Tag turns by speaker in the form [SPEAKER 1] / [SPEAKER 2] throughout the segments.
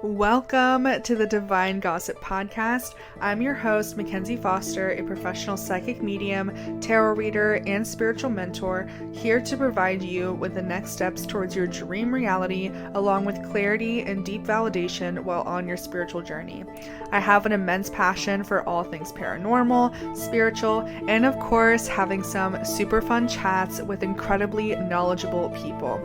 [SPEAKER 1] Welcome to the Divine Gossip Podcast. I'm your host, Mackenzie Foster, a professional psychic medium, tarot reader, and spiritual mentor, here to provide you with the next steps towards your dream reality, along with clarity and deep validation while on your spiritual journey. I have an immense passion for all things paranormal, spiritual, and of course, having some super fun chats with incredibly knowledgeable people.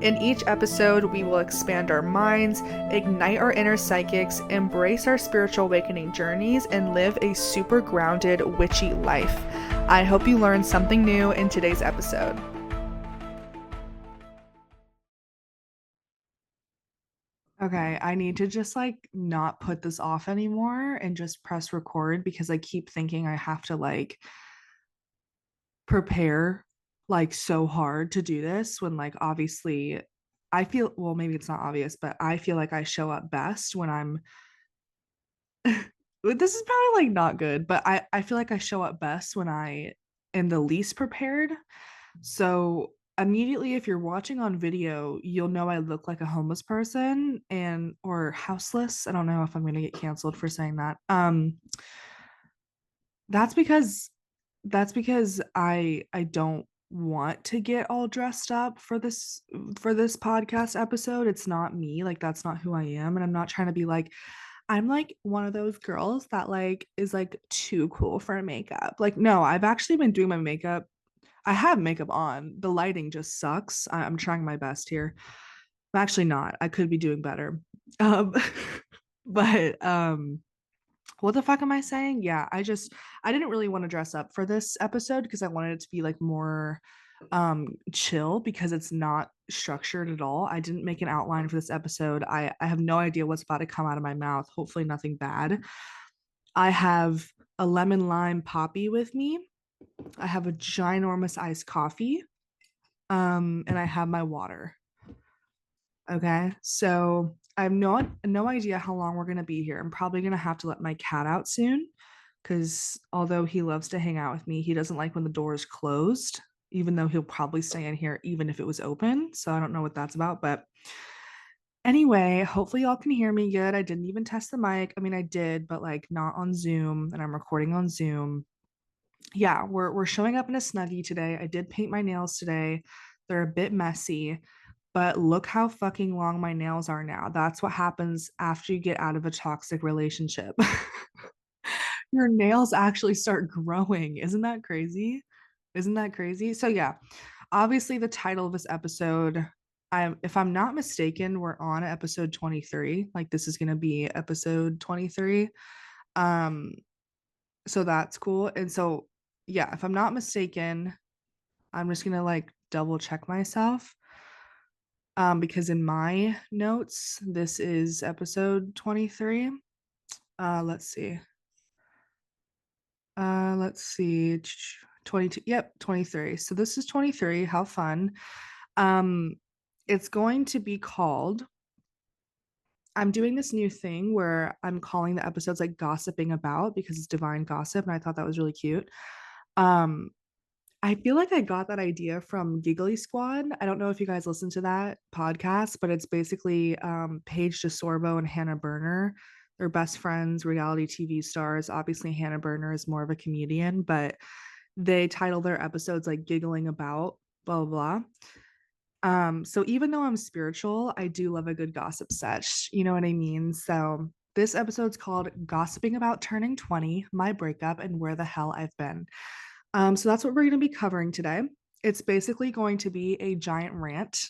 [SPEAKER 1] In each episode, we will expand our minds, ignite our inner psychics, embrace our spiritual awakening journeys, and live a super grounded, witchy life. I hope you learned something new in today's episode. Okay, I need to just not put this off anymore and just press record because I keep thinking I have to prepare so hard to do this when obviously I feel, well, maybe it's not obvious, but I feel like I show up best when I'm this is probably not good, but I feel like I show up best when I am the least prepared. So immediately, if you're watching on video, you'll know I look like a homeless person and or houseless. I don't know if I'm gonna get canceled for saying that. That's because I don't want to get all dressed up for this podcast episode. It's not me. That's not who I am, and I'm not trying to be I'm one of those girls that is too cool for makeup. No, I've actually been doing my makeup. I have makeup on. The lighting just sucks. I'm trying my best here. I'm actually not. I could be doing better. Um, but what the fuck am I saying? Yeah, I didn't really want to dress up for this episode because I wanted it to be more chill because it's not structured at all. I didn't make an outline for this episode. I have no idea what's about to come out of my mouth. Hopefully nothing bad. I have a lemon lime poppy with me. I have a ginormous iced coffee. And I have my water. Okay. So I have no idea how long we're gonna be here. I'm probably gonna have to let my cat out soon because although he loves to hang out with me, he doesn't like when the door is closed, even though he'll probably stay in here even if it was open. So I don't know what that's about. But anyway, hopefully y'all can hear me good. I didn't even test the mic. I mean, I did, but not on Zoom, and I'm recording on Zoom. Yeah, we're showing up in a snuggie today. I did paint my nails today. They're a bit messy, but look how fucking long my nails are now. That's what happens after you get out of a toxic relationship. Your nails actually start growing. Isn't that crazy? Isn't that crazy? So yeah, obviously the title of this episode, if I'm not mistaken, we're on episode 23. This is going to be episode 23. Um so that's cool. And so yeah, if I'm not mistaken, I'm just going to double check myself. Because in my notes, this is episode 23. Let's see. Let's see. 22. Yep, 23. So this is 23. How fun. Um, it's going to be called, I'm doing this new thing where I'm calling the episodes gossiping about because it's divine gossip, and I thought that was really cute. Um, I feel like I got that idea from Giggly Squad. I don't know if you guys listen to that podcast, but it's basically Paige DeSorbo and Hannah Berner. They're best friends, reality TV stars. Obviously, Hannah Berner is more of a comedian, but they title their episodes giggling about blah blah blah. So even though I'm spiritual, I do love a good gossip sesh. You know what I mean? So this episode's called Gossiping About Turning 20, My Breakup, and Where the Hell I've Been. So that's what we're going to be covering today. It's basically going to be a giant rant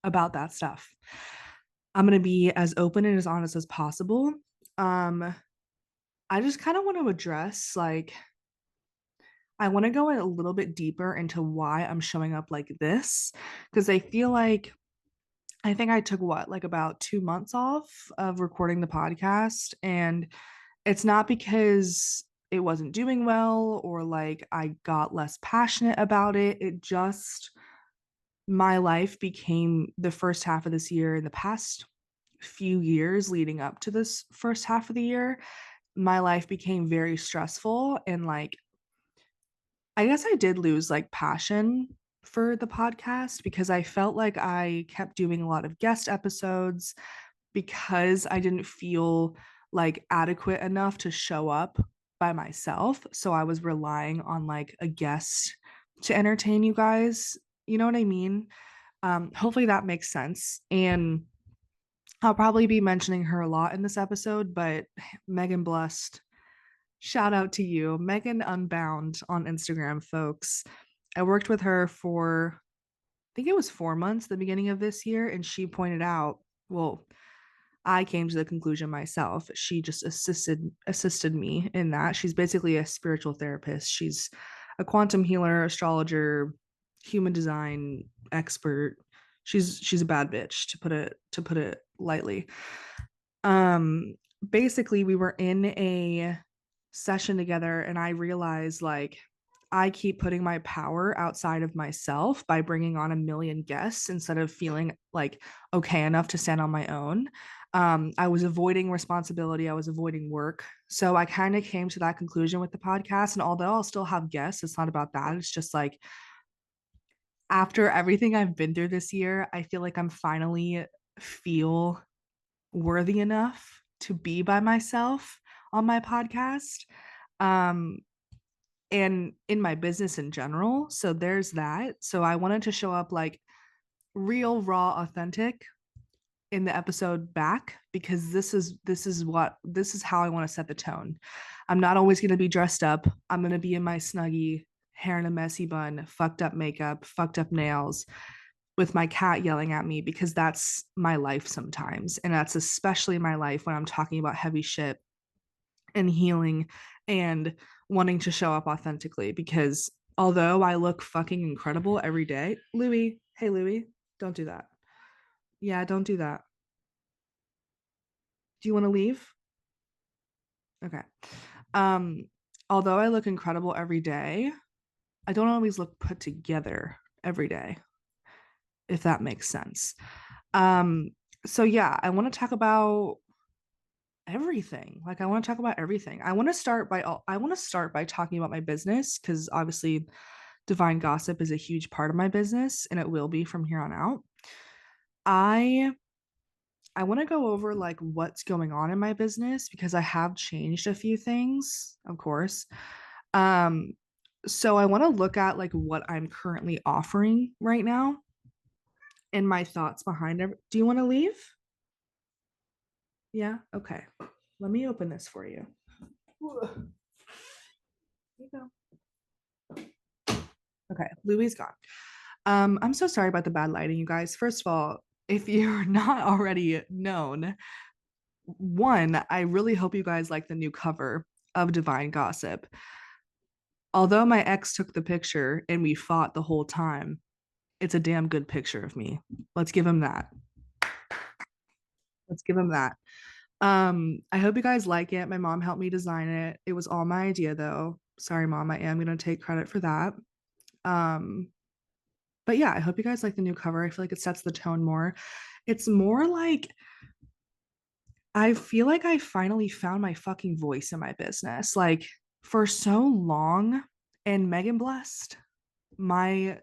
[SPEAKER 1] about that stuff. I'm going to be as open and as honest as possible. I just kind of want to address I want to go a little bit deeper into why I'm showing up like this because I feel like I think I took about 2 months off of recording the podcast, and it's not because it wasn't doing well or I got less passionate about it. It just, my life became the first half of this year, in the past few years leading up to this first half of the year, my life became very stressful. And I guess I did lose passion for the podcast because I felt like I kept doing a lot of guest episodes because I didn't feel like adequate enough to show up by myself. So I was relying on like a guest to entertain you guys. You know what I mean? Hopefully that makes sense. And I'll probably be mentioning her a lot in this episode, but Megan Blessed, shout out to you. Megan Unbound on Instagram, folks. I worked with her for, I think it was 4 months, the beginning of this year, and she pointed out, well, I came to the conclusion myself. She just assisted me in that. She's basically a spiritual therapist. She's a quantum healer, astrologer, human design expert. She's a bad bitch to put it lightly. Um Basically we were in a session together and I realized like I keep putting my power outside of myself by bringing on a million guests instead of feeling like okay enough to stand on my own. I was avoiding responsibility. I was avoiding work. So I kind of came to that conclusion with the podcast. And although I'll still have guests, it's not about that. It's just like after everything I've been through this year, I feel like I'm finally feel worthy enough to be by myself on my podcast. Um, and in my business in general. So there's that. So I wanted to show up like real, raw, authentic in the episode back because this is how I want to set the tone. I'm not always going to be dressed up. I'm going to be in my snuggie, hair in a messy bun, fucked up makeup, fucked up nails with my cat yelling at me because that's my life sometimes. And that's especially my life when I'm talking about heavy shit and healing and wanting to show up authentically because although I look fucking incredible every day, Louie, hey Louie, don't do that. Yeah, don't do that. Do you want to leave? Okay. Um, Although I look incredible every day, I don't always look put together every day, if that makes sense. Um, so yeah, I want to talk about everything. Like I want to talk about everything. I want to start by talking about my business because obviously divine gossip is a huge part of my business and it will be from here on out. I I want to go over like what's going on in my business because I have changed a few things, of course. Um so I want to look at like what I'm currently offering right now and my thoughts behind it. Do you want to leave? Yeah, okay. Let me open this for you. Here you go. Okay, Louis gone. I'm so sorry about the bad lighting, you guys. First of all, if you're not already known, one, I really hope you guys like the new cover of Divine Gossip. Although my ex took the picture and we fought the whole time, it's a damn good picture of me. Let's give him that. Let's give him that. I hope you guys like it. My mom helped me design it. It was all my idea though. Sorry, mom. I am gonna take credit for that. Um, but yeah, I hope you guys like the new cover. I feel like it sets the tone more. It's more like I feel like I finally found my fucking voice in my business. Like for so long, and Megan Blessed, my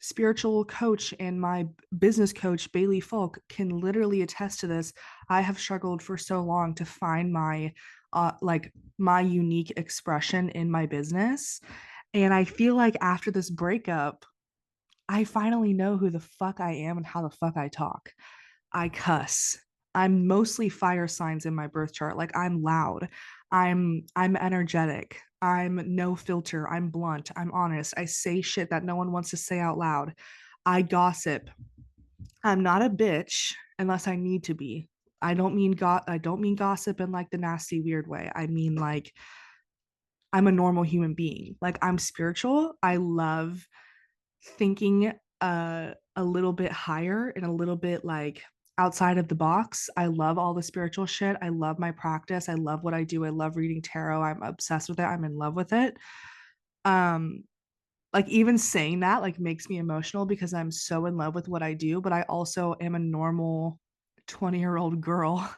[SPEAKER 1] spiritual coach and my business coach, Bailey Folk, can literally attest to this. I have struggled for so long to find like my unique expression in my business. And I feel like after this breakup, I finally know who the fuck I am and how the fuck I talk. I cuss. I'm mostly fire signs in my birth chart. Like I'm loud. I'm energetic. I'm no filter. I'm blunt. I'm honest. I say shit that no one wants to say out loud. I gossip. I'm not a bitch unless I need to be. I don't mean gossip in like the nasty weird way. I mean like I'm a normal human being. Like I'm spiritual. I love thinking a little bit higher and a little bit like outside of the box. I love all the spiritual shit. I love my practice. I love what I do. I love reading tarot. I'm obsessed with it. I'm in love with it. Um like even saying that like makes me emotional because I'm so in love with what I do, but I also am a normal 20-year-old girl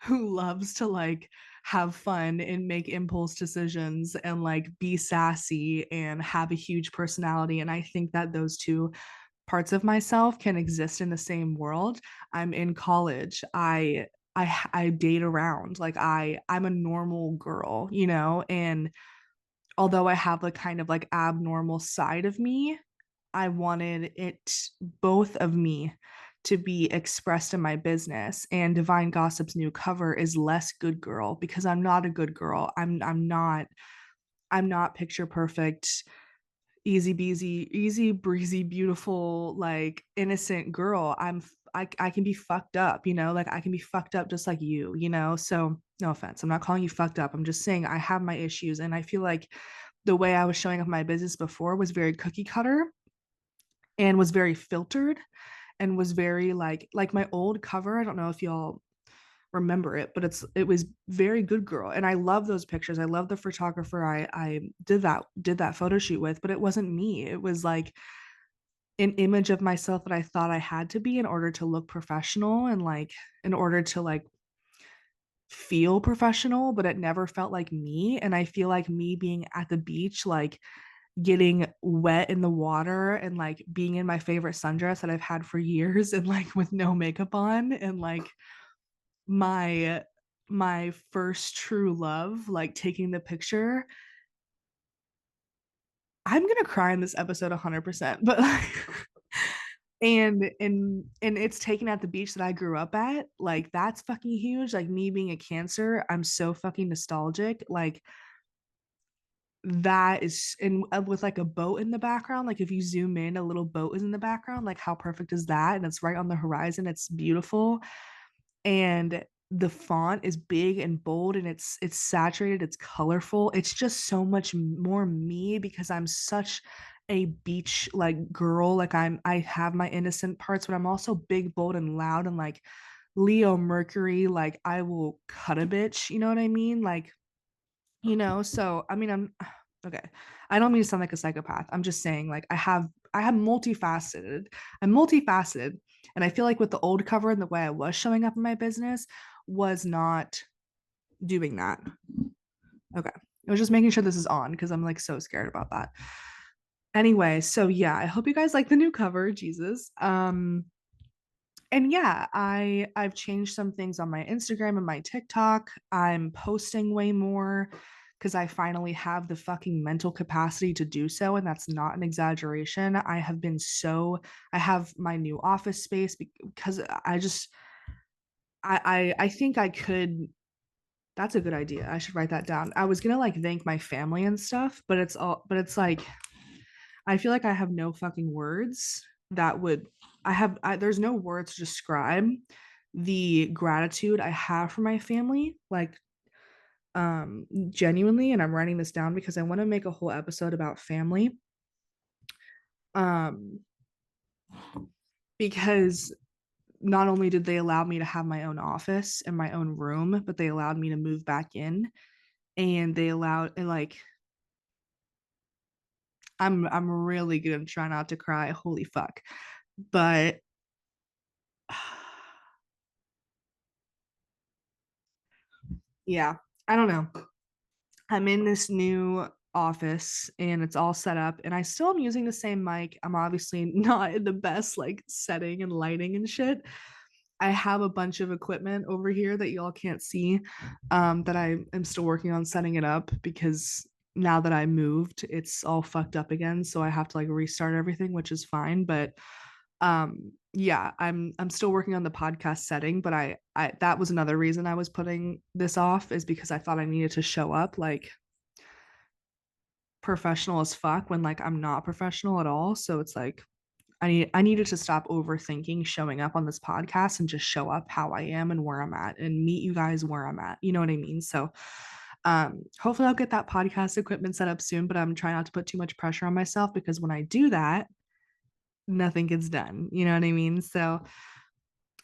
[SPEAKER 1] who loves to like have fun and make impulse decisions and like be sassy and have a huge personality. And I think that those two parts of myself can exist in the same world. I'm in college. I I date around. Like I'm a normal girl, you know, and although I have the kind of like abnormal side of me, I wanted it both of me to be expressed in my business. And Divine Gossip's new cover is less good girl because I'm not a good girl. I'm not picture perfect, easy beasy, easy breezy, beautiful, like innocent girl. I can be fucked up, you know, like I can be fucked up just like you know. So no offense, I'm not calling you fucked up. I'm just saying I have my issues, and I feel like the way I was showing up my business before was very cookie cutter and was very filtered and was very like my old cover. I don't know if y'all remember it, but it was very good girl, and I love those pictures. I love the photographer I did that photo shoot with, but it wasn't me. It was like an image of myself that I thought I had to be in order to look professional and like in order to like feel professional, but it never felt like me. And I feel like me being at the beach, like getting wet in the water and like being in my favorite sundress that I've had for years and like with no makeup on and like my my first true love, like taking the picture. I'm gonna cry in this episode 100%, but like and it's taken at the beach that I grew up at. Like that's fucking huge. Like me being a Cancer, I'm so fucking nostalgic. Like that is and with like a boat in the background. Like if you zoom in, a little boat is in the background. Like how perfect is that? And it's right on the horizon. It's beautiful. And the font is big and bold and it's saturated, it's colorful. It's just so much more me because I'm such a beach like girl. Like I have my innocent parts, but I'm also big, bold, and loud and like Leo Mercury. Like I will cut a bitch, you know what I mean? Like, you know, so I mean I'm okay. I don't mean to sound like a psychopath. I'm just saying like I have multifaceted. I'm multifaceted. And I feel like with the old cover and the way I was showing up in my business was not doing that. Okay. I was just making sure this is on because I'm like so scared about that. Anyway, so yeah, I hope you guys like the new cover, Jesus. And yeah, I've changed some things on my Instagram and my TikTok. I'm posting way more because I finally have the fucking mental capacity to do so, and that's not an exaggeration. I have my new office space because I think I could. That's a good idea. I should write that down. I was gonna like thank my family and stuff, but it's like I feel like I have no fucking words that would there's no words to describe the gratitude I have for my family, like genuinely. And I'm writing this down because I want to make a whole episode about family. Um because not only did they allow me to have my own office and my own room, but they allowed me to move back in, and they allowed and like I'm really gonna try not to cry. Holy fuck. But yeah, I don't know. I'm in this new office and it's all set up, and I still am using the same mic. I'm obviously not in the best like setting and lighting and shit. I have a bunch of equipment over here that y'all can't see, that I am still working on setting it up because now that I moved, it's all fucked up again. So I have to like restart everything, which is fine. But yeah, I'm still working on the podcast setting, but I that was another reason I was putting this off, is because I thought I needed to show up like professional as fuck when like I'm not professional at all. So it's like I needed to stop overthinking showing up on this podcast and just show up how I am and where I'm at and meet you guys where I'm at. You know what I mean? So hopefully I'll get that podcast equipment set up soon, but I'm trying not to put too much pressure on myself because when I do that, nothing gets done. You know what I mean? So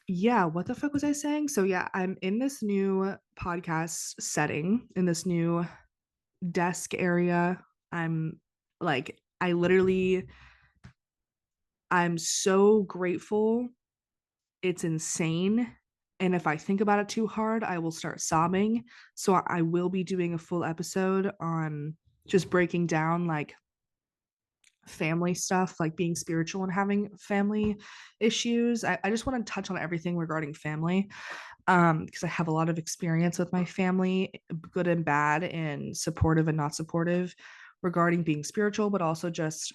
[SPEAKER 1] yeah, what the fuck was I saying? So yeah, I'm in this new podcast setting, in this new desk area. I'm like, I'm so grateful. It's insane. And if I think about it too hard, I will start sobbing. So I will be doing a full episode on just breaking down like family stuff, like being spiritual and having family issues. I just want to touch on everything regarding family. because I have a lot of experience with my family, good and bad, and supportive and not supportive regarding being spiritual, but also just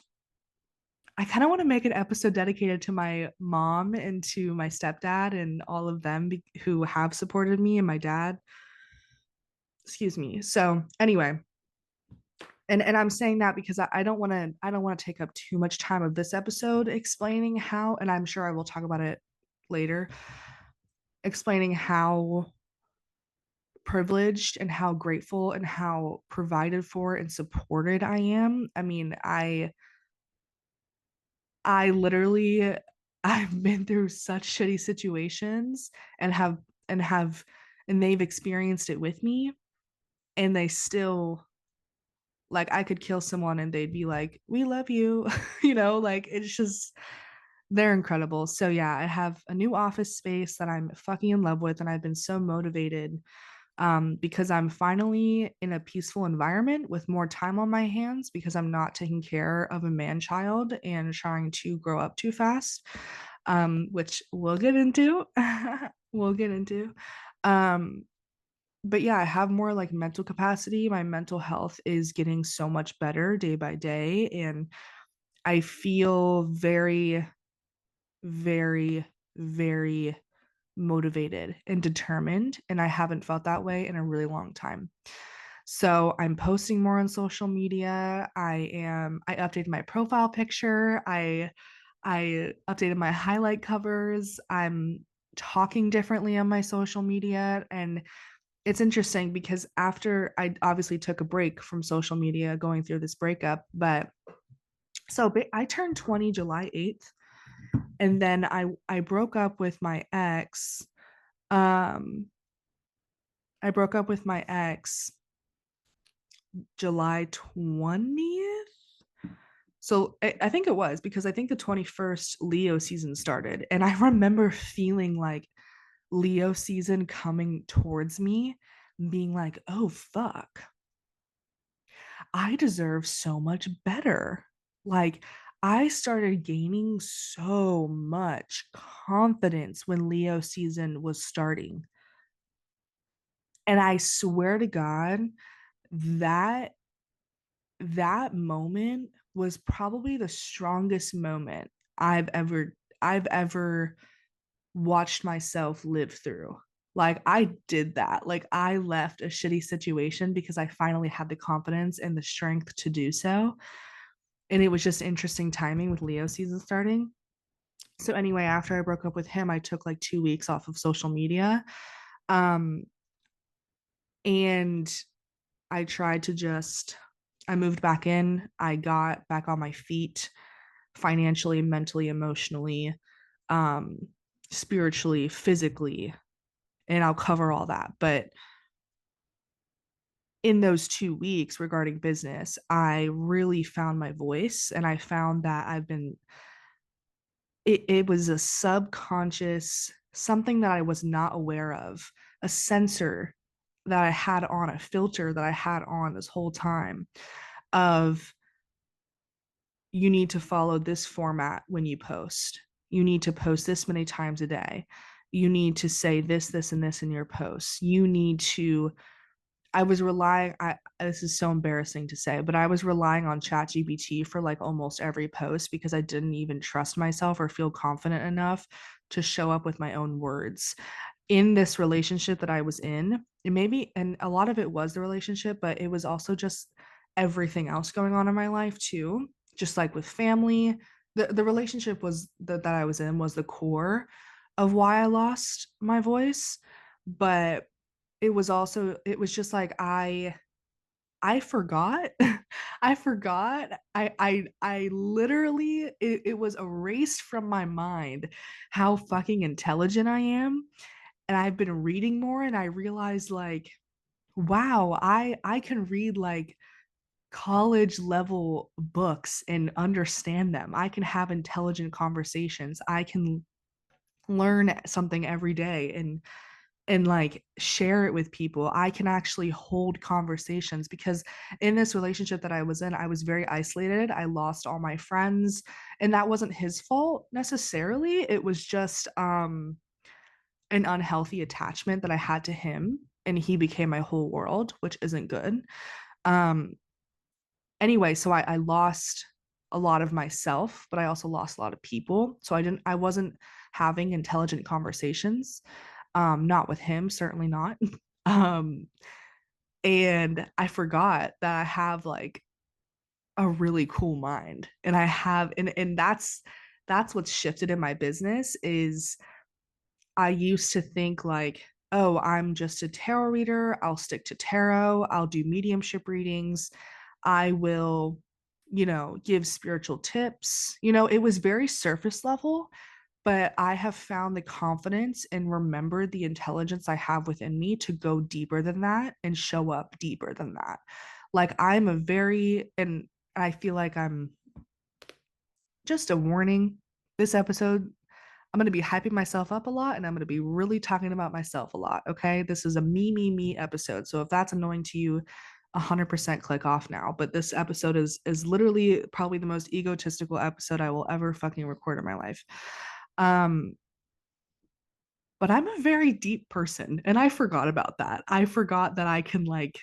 [SPEAKER 1] I kind of want to make an episode dedicated to my mom and to my stepdad and all of them who have supported me, and my dad. Excuse me. So anyway, and I'm saying that because I don't want to take up too much time of this episode explaining how, and I'm sure I will talk about it later, explaining how privileged and how grateful and how provided for and supported I am. I mean, I literally I've been through such shitty situations and have and they've experienced it with me, and they still, like, I could kill someone and they'd be like, "We love you." Like, it's just they're incredible. So yeah, I have a new office space that I'm fucking in love with, and I've been so motivated because I'm finally in a peaceful environment with more time on my hands because I'm not taking care of a man child and trying to grow up too fast, which we'll get into. we'll get into. Um, but yeah, I have more like mental capacity. My mental health is getting so much better day by day. And I feel very, very, very motivated and determined. And I haven't felt that way in a really long time. So I'm posting more on social media. I updated my profile picture. I updated my highlight covers. I'm talking differently on my social media. And it's interesting because after I obviously took a break from social media going through this breakup, but so I turned 20 July 8th, and then I broke up with my ex. Um, I broke up with my ex July 20th. So I think it was because I think the 21st Leo season started. And I remember feeling like Leo season coming towards me, being like, oh, fuck, I deserve so much better. Like, I started gaining so much confidence when Leo season was starting. And I swear to God, that that moment was probably the strongest moment I've ever watched myself live through. Like, I did that. Like, I left a shitty situation because I finally had the confidence and the strength to do so. And it was just interesting timing with Leo season starting. So anyway, after I broke up with him, I took like 2 weeks off of social media. Um, and I tried to just, I moved back in. I got back on my feet financially, mentally, emotionally, um, spiritually, physically, and I'll cover all that. But in those 2 weeks regarding business, I really found my voice, and I found that it was a subconscious, something that I was not aware of, a sensor that I had on, a filter that I had on this whole time of, you need to follow this format when you post. You need to post this many times a day. You need to say this, this, and this in your posts. You need to, I was relying, this is so embarrassing to say, but I was relying on ChatGPT for like almost every post because I didn't even trust myself or feel confident enough to show up with my own words. In this relationship that I was in, it maybe, and a lot of it was the relationship, but it was also just everything else going on in my life too. Just like with family, the relationship was that I was in was the core of why I lost my voice. But it was just like I forgot. I forgot. I literally, it was erased from my mind how fucking intelligent I am. And I've been reading more, and I realized, like, wow, I can read like college level books and understand them. I can have intelligent conversations. I can learn something every day and like share it with people. I can actually hold conversations because in this relationship that I was in, I was very isolated. I lost all my friends, and that wasn't his fault necessarily. It was just an unhealthy attachment that I had to him, and he became my whole world, which isn't good. Um, anyway, so I lost a lot of myself, but I also lost a lot of people. So I wasn't having intelligent conversations. Not with him, certainly not. um, and I forgot that I have like a really cool mind, and I have, and that's what's shifted in my business is I used to think like, oh, I'm just a tarot reader. I'll stick to tarot. I'll do mediumship readings. I will, give spiritual tips. It was very surface level, but I have found the confidence and remembered the intelligence I have within me to go deeper than that and show up deeper than that. Like and I feel like I'm just a warning. This episode, I'm going to be hyping myself up a lot, and I'm going to be really talking about myself a lot. Okay. This is a me episode. So if that's annoying to you, 100% click off now. But this episode is literally probably the most egotistical episode I will ever fucking record in my life. Um, but I'm a very deep person, and I forgot about that. I forgot that I can like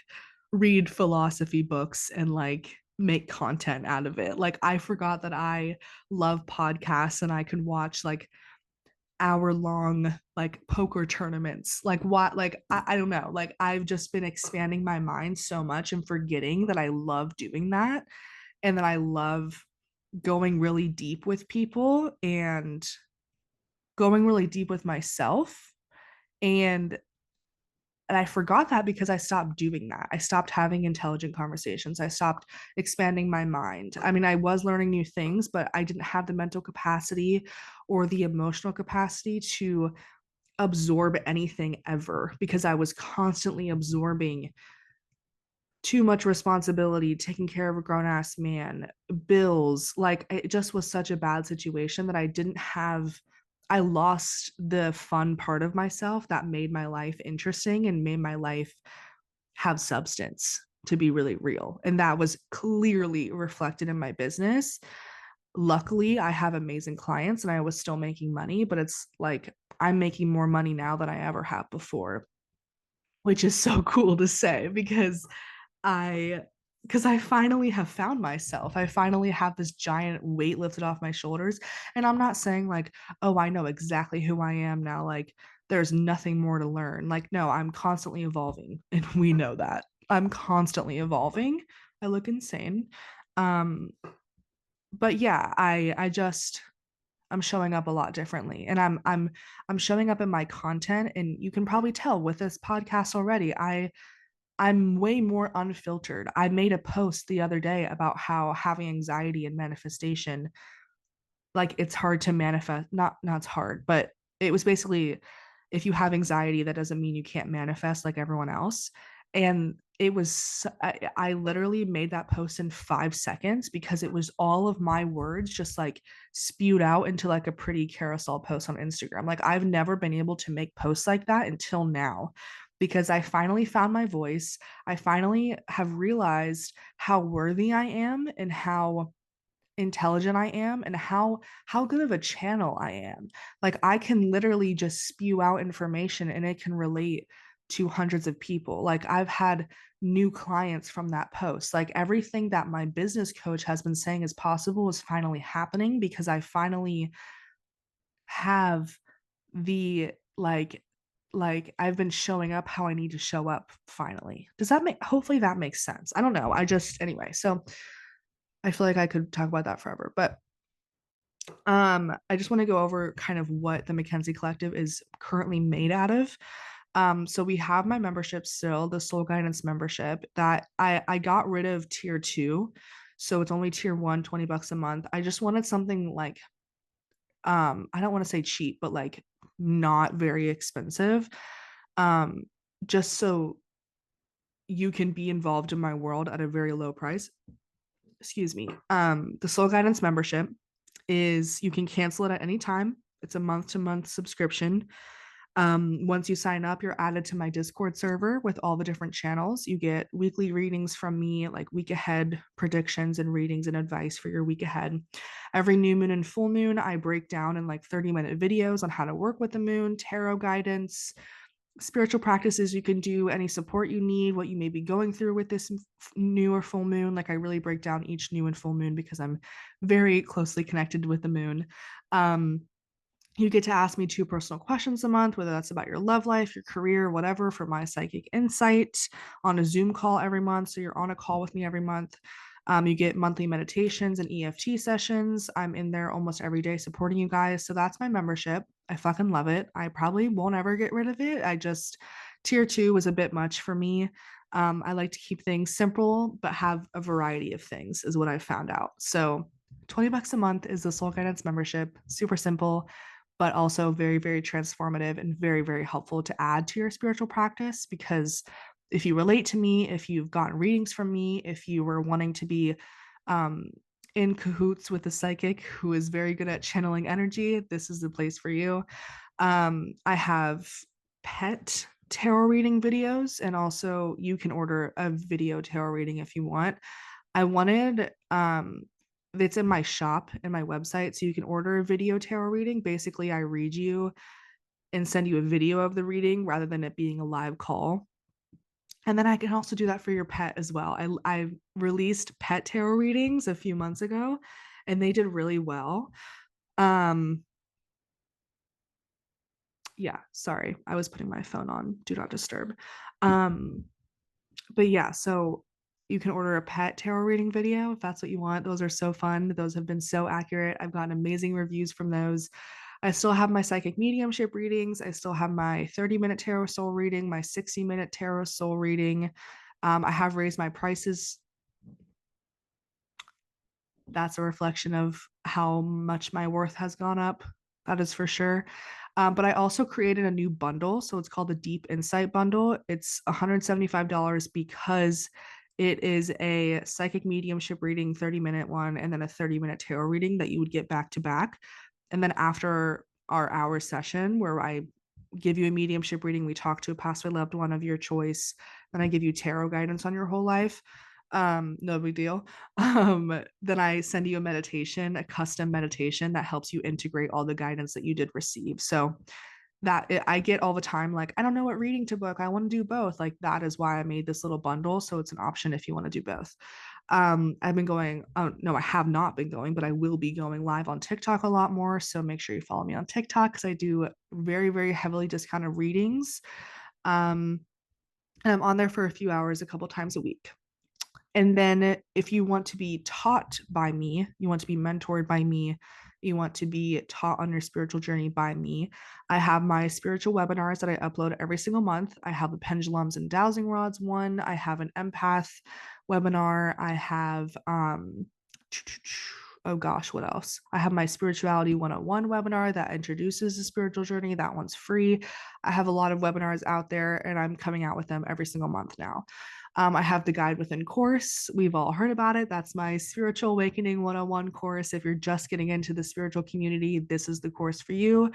[SPEAKER 1] read philosophy books and like make content out of it. Like I forgot that I love podcasts and I can watch like hour long like poker tournaments. Like what, like I don't know. Like I've just been expanding my mind so much and forgetting that I love doing that, and that I love going really deep with people and going really deep with myself. And I forgot that because I stopped doing that. I stopped having intelligent conversations. I stopped expanding my mind. I mean, I was learning new things, but I didn't have the mental capacity or the emotional capacity to absorb anything ever, because I was constantly absorbing too much responsibility, taking care of a grown ass man, bills. Like it just was such a bad situation that I lost the fun part of myself that made my life interesting and made my life have substance, to be really real. And that was clearly reflected in my business. Luckily, I have amazing clients and I was still making money, but it's like I'm making more money now than I ever have before, which is so cool to say I because I finally have found myself. I finally have this giant weight lifted off my shoulders. And I'm not saying like, oh, I know exactly who I am now. Like, there's nothing more to learn. Like, no, I'm constantly evolving. And we know that. I'm constantly evolving. I look insane. Um, but yeah, I'm showing up a lot differently. And I'm showing up in my content. And you can probably tell with this podcast already. I'm way more unfiltered. I made a post the other day about how having anxiety and manifestation, like it's hard to manifest, not it's hard, but it was basically, if you have anxiety, that doesn't mean you can't manifest like everyone else. And I literally made that post in 5 seconds because it was all of my words just like spewed out into like a pretty carousel post on Instagram. Like I've never been able to make posts like that until now, because I finally found my voice. I finally have realized how worthy I am and how intelligent I am and how good of a channel I am. Like I can literally just spew out information and it can relate to hundreds of people. Like I've had new clients from that post. Like everything that my business coach has been saying is possible is finally happening because I finally have the like I've been showing up how I need to show up finally. Does that make, hopefully that makes sense. I don't know. I just, anyway, so I feel like I could talk about that forever. But I just want to go over kind of what the Mackenzie Collective is currently made out of. So we have my membership still, the Soul Guidance membership that I got rid of tier 2. So it's only tier 1, $20 a month. I just wanted something like I don't want to say cheap, but like not very expensive. Um just so you can be involved in my world at a very low price. Excuse me. The Soul Guidance membership is, you can cancel it at any time. It's a month to month subscription. Once you sign up, you're added to my Discord server with all the different channels. You get weekly readings from me, like week ahead predictions and readings and advice for your week ahead. Every new moon and full moon, I break down in like 30-minute videos on how to work with the moon, tarot guidance, spiritual practices you can do, any support you need, what you may be going through with this new or full moon. Like I really break down each new and full moon because I'm very closely connected with the moon. You get to ask me 2 personal questions a month, whether that's about your love life, your career, whatever, for my psychic insight on a Zoom call every month. So you're on a call with me every month. You get monthly meditations and EFT sessions. I'm in there almost every day supporting you guys. So that's my membership. I fucking love it. I probably won't ever get rid of it. Tier 2 was a bit much for me. I like to keep things simple, but have a variety of things, is what I've found out. So $20 a month is the Soul Guidance membership. Super simple, but also very, very transformative and very, very helpful to add to your spiritual practice. Because if you relate to me, if you've gotten readings from me, if you were wanting to be um, in cahoots with a psychic who is very good at channeling energy, this is the place for you. I have pet tarot reading videos, and also you can order a video tarot reading if you want. I wanted it's in my shop and my website, so you can order a video tarot reading. Basically, I read you and send you a video of the reading rather than it being a live call. And then I can also do that for your pet as well. I released pet tarot readings a few months ago, and they did really well. Um, yeah, sorry, I was putting my phone on do not disturb. Um, but yeah, so you can order a pet tarot reading video if that's what you want. Those are so fun. Those have been so accurate. I've gotten amazing reviews from those. I still have my psychic mediumship readings. I still have my 30-minute tarot soul reading, my 60-minute tarot soul reading. I have raised my prices. That's a reflection of how much my worth has gone up. That is for sure. But I also created a new bundle. So it's called the Deep Insight Bundle. It's $175 because it is a psychic mediumship reading, 30-minute one, and then a 30-minute tarot reading that you would get back to back. And then after our hour session, where I give you a mediumship reading, we talk to a past or loved one of your choice, then I give you tarot guidance on your whole life. No big deal. Then I send you a meditation, a custom meditation that helps you integrate all the guidance that you did receive. So I get all the time, like, I don't know what reading to book. I want to do both. Like, that is why I made this little bundle. So it's an option if you want to do both. I've been going, oh no, I have not been going, but I will be going live on TikTok a lot more. So make sure you follow me on TikTok because I do very, very heavily discounted readings. And I'm on there for a few hours a couple times a week. And then if you want to be taught by me, you want to be mentored by me, you want to be taught on your spiritual journey by me, I have my spiritual webinars that I upload every single month. I have the pendulums and dowsing rods one. I have an empath webinar. I have oh gosh, what else? I have my spirituality 101 webinar that introduces the spiritual journey. That one's free. I have a lot of webinars out there, and I'm coming out with them every single month now. I have the Guide Within course. We've all heard about it. That's my Spiritual Awakening 101 course. If you're just getting into the spiritual community, this is the course for you.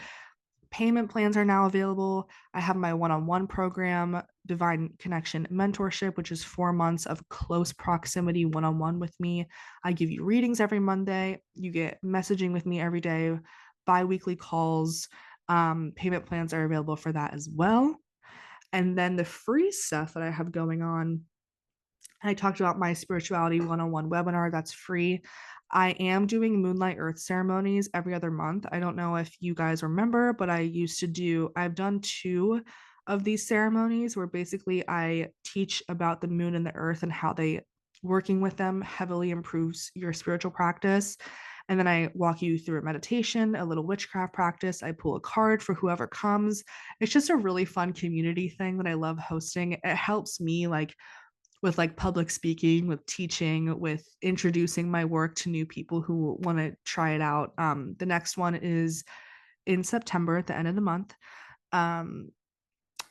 [SPEAKER 1] Payment plans are now available. I have my one-on-one program, Divine Connection Mentorship, which is 4 months of close proximity one-on-one with me. I give you readings every Monday. You get messaging with me every day, bi-weekly calls. Payment plans are available for that as well. And then the free stuff that I have going on, I talked about my spirituality 101 webinar. That's free. I am doing Moonlight Earth ceremonies every other month. I don't know if you guys remember, but I've done 2 of these ceremonies where basically I teach about the moon and the earth and how working with them heavily improves your spiritual practice. And then I walk you through a meditation, a little witchcraft practice. I pull a card for whoever comes. It's just a really fun community thing that I love hosting. It helps me with public speaking, with teaching, with introducing my work to new people who want to try it out. The next one is in September at the end of the month. Um,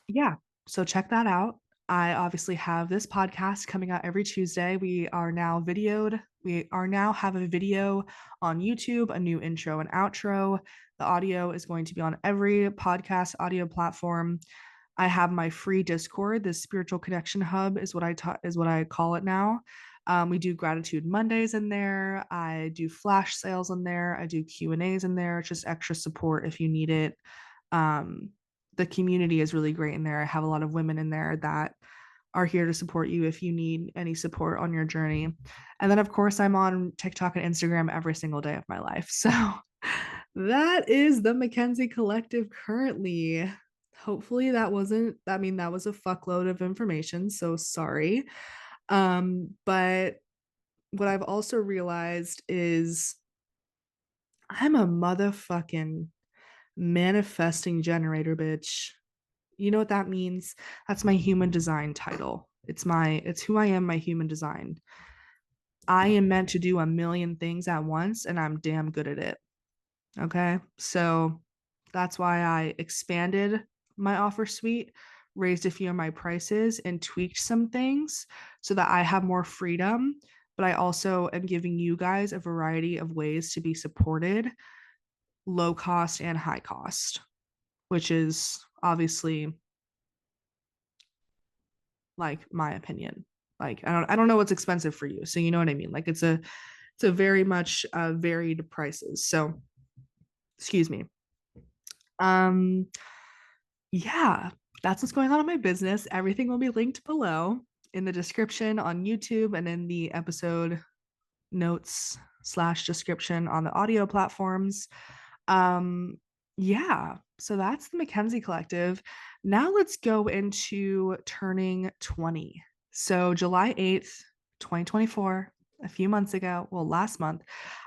[SPEAKER 1] yeah, so check that out. I obviously have this podcast coming out every Tuesday. We are now videoed We are now have a video on YouTube, a new intro and outro. The audio is going to be on every podcast audio platform. I have my free Discord. The spiritual connection hub is what I call it now. We do gratitude Mondays in there. I do flash sales in there. I do Q&As in there. It's just extra support if you need it. The community is really great in there. I have a lot of women in there that are here to support you if you need any support on your journey. And then, of course, I'm on TikTok and Instagram every single day of my life. So that is the Mackenzie Collective currently. Hopefully that wasn't, I mean, that was a fuckload of information. So sorry. But what I've also realized is I'm a motherfucking manifesting generator, bitch. You know what that means? That's my human design title. It's who I am, my human design. I am meant to do a million things at once and I'm damn good at it. Okay? So that's why I expanded my offer suite, raised a few of my prices and tweaked some things so that I have more freedom, but I also am giving you guys a variety of ways to be supported, low cost and high cost, which is obviously like my opinion. Like I don't know what's expensive for you, so you know what I mean. Like it's a very much varied prices. So excuse me. Um, yeah, that's what's going on in my business. Everything will be linked below in the description on YouTube and in the episode notes slash description on the audio platforms. Um, yeah, so that's the Mackenzie Collective. Now let's go into turning 20. So July 8th, 2024, a few months ago, well, last month,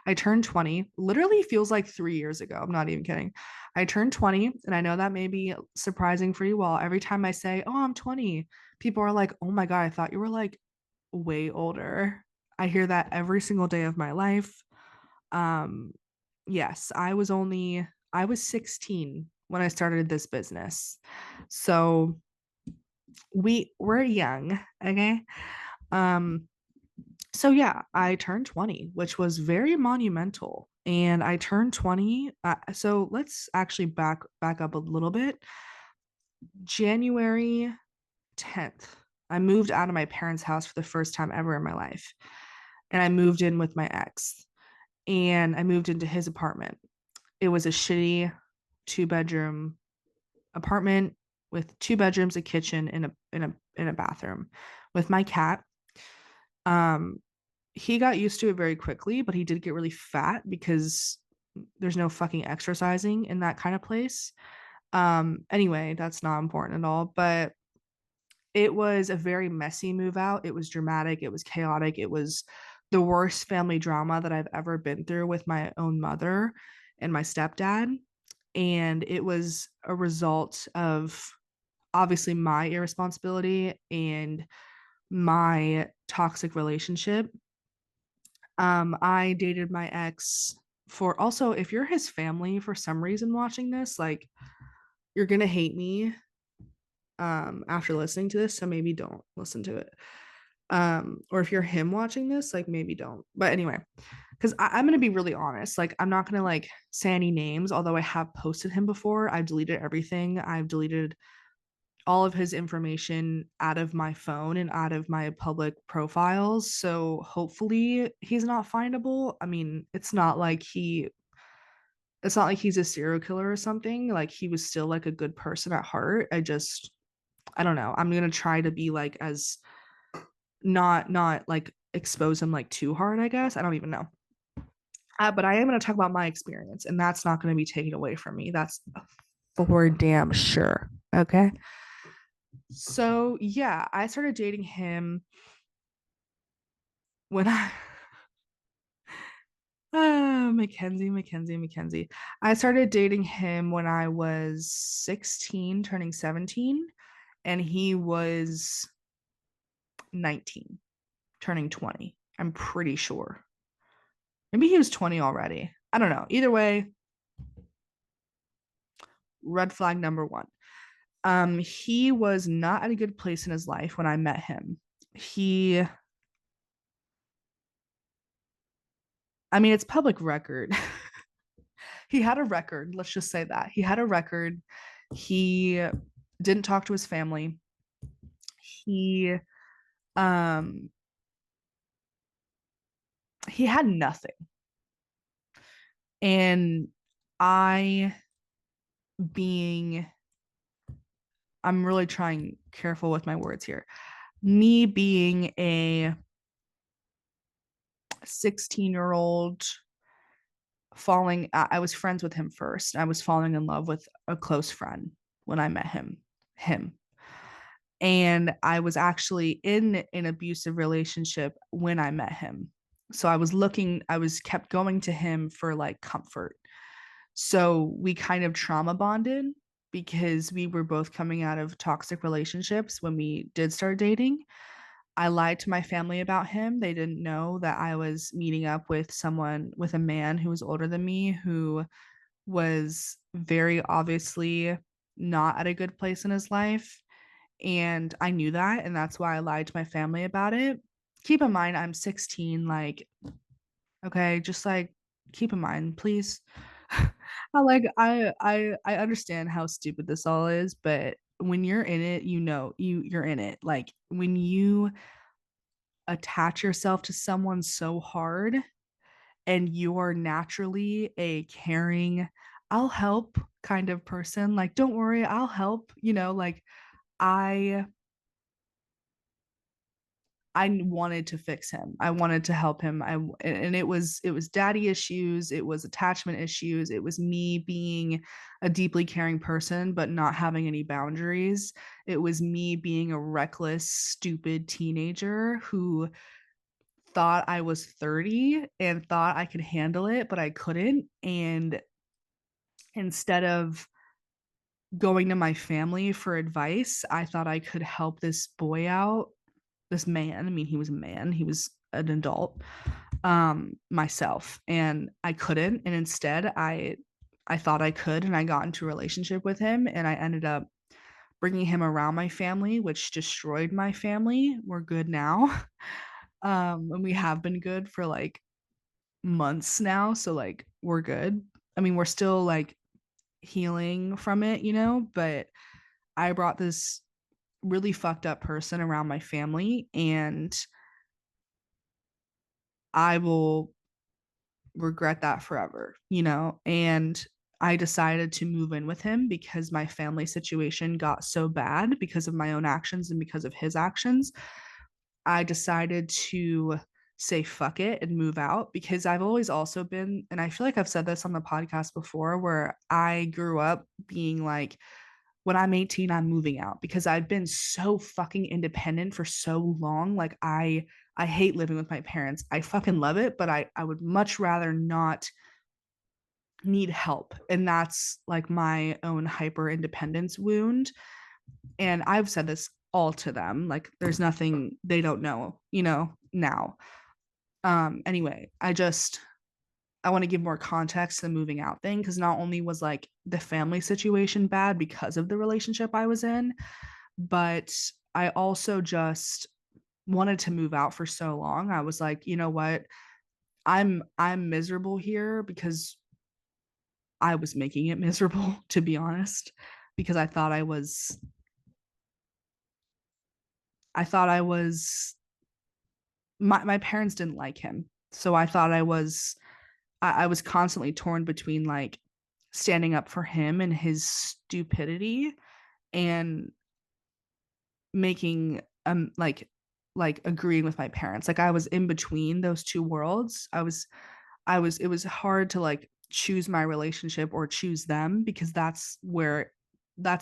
[SPEAKER 1] I turned 20. Literally feels like 3 years ago. I'm not even kidding. I turned 20, and I know that may be surprising for you all. Every time I say, oh, I'm 20, people are like, oh my God, I thought you were like way older. I hear that every single day of my life. Um, yes, I was 16 when I started this business. So we're young, okay? Um, so yeah, I turned 20, which was very monumental. And I turned 20. So let's actually back up a little bit. January 10th, I moved out of my parents' house for the first time ever in my life. And I moved in with my ex. And I moved into his apartment. It was a shitty 2 bedroom apartment with 2 bedrooms, a kitchen, and a bathroom with my cat. Um, he got used to it very quickly, but he did get really fat because there's no fucking exercising in that kind of place. Anyway, that's not important at all, but it was a very messy move out. It was dramatic, it was chaotic, it was the worst family drama that I've ever been through with my own mother and my stepdad. And it was a result of obviously my irresponsibility and my toxic relationship. I dated my ex for also, if you're his family for some reason watching this, like you're gonna hate me after listening to this, so maybe don't listen to it. Or if you're him watching this, like maybe don't. But anyway, because I'm gonna be really honest, like I'm not gonna like say any names, although I have posted him before. I've deleted everything. I've deleted all of his information out of my phone and out of my public profiles. So hopefully he's not findable. I mean, it's not like he's a serial killer or something. Like he was still like a good person at heart. I don't know. I'm gonna try to be like as not like expose him like too hard, I guess. I don't even know. But I am going to talk about my experience, and that's not going to be taken away from me. That's for damn sure. Okay. So yeah, I started dating him when I Mackenzie. I started dating him when I was 16, turning 17, and he was 19, turning 20. I'm pretty sure. Maybe he was 20 already. I don't know. Either way, red flag number one. He was not at a good place in his life when I met him. He I mean, it's public record. He had a record. Let's just say that. He had a record. He didn't talk to his family. He um he had nothing. And I being I'm really trying careful with my words here. Me being a 16-year-old falling I was friends with him first. I was falling in love with a close friend when I met him. And I was actually in an abusive relationship when I met him. So I was kept going to him for like comfort. So we kind of trauma bonded because we were both coming out of toxic relationships when we did start dating. I lied to my family about him. They didn't know that I was meeting up with with a man who was older than me, who was very obviously not at a good place in his life. And I knew that. And that's why I lied to my family about it. Keep in mind, I'm 16. Like, okay, just like keep in mind, please. I understand how stupid this all is, but when you're in it, you know you're in it. Like when you attach yourself to someone so hard and you're naturally a caring, I'll help kind of person. Like, don't worry, I'll help, like I I wanted to fix him. I wanted to help him. And it was daddy issues, it was attachment issues, it was me being a deeply caring person but not having any boundaries. It was me being a reckless, stupid teenager who thought I was 30 and thought I could handle it, but I couldn't. And instead of going to my family for advice, I thought I could help this boy out, this man. I mean, he was a man, he was an adult, myself, and I couldn't. And instead, I thought I could, and I got into a relationship with him, and I ended up bringing him around my family, which destroyed my family. We're good now. And we have been good for like months now, so like we're good. I mean, we're still like healing from it, but I brought this really fucked up person around my family, and I will regret that forever, And I decided to move in with him because my family situation got so bad because of my own actions and because of his actions. I decided to say fuck it and move out because I've always also been, and I feel like I've said this on the podcast before, where I grew up being like, when I'm 18, I'm moving out because I've been so fucking independent for so long. Like I hate living with my parents. I fucking love it, but I would much rather not need help. And that's like my own hyper independence wound. And I've said this all to them. Like there's nothing they don't know, now. Anyway, I want to give more context to the moving out thing because not only was like the family situation bad because of the relationship I was in, but I also just wanted to move out for so long. I was like, you know what? I'm miserable here because I was making it miserable, to be honest, because I thought I was my parents didn't like him. So I thought I was constantly torn between like standing up for him and his stupidity and making like agreeing with my parents. Like I was in between those two worlds. I was it was hard to like choose my relationship or choose them because that's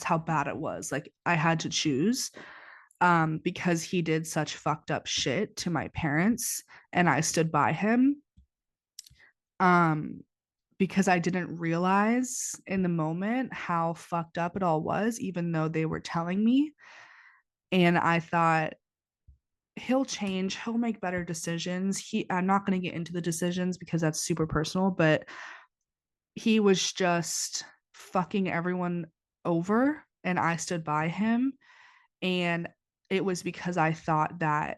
[SPEAKER 1] how bad it was. Like I had to choose because he did such fucked up shit to my parents and I stood by him. Um because I didn't realize in the moment how fucked up it all was, even though they were telling me. And I thought, he'll change, he'll make better decisions. I'm not going to get into the decisions because that's super personal, but he was just fucking everyone over and I stood by him. And it was because I thought that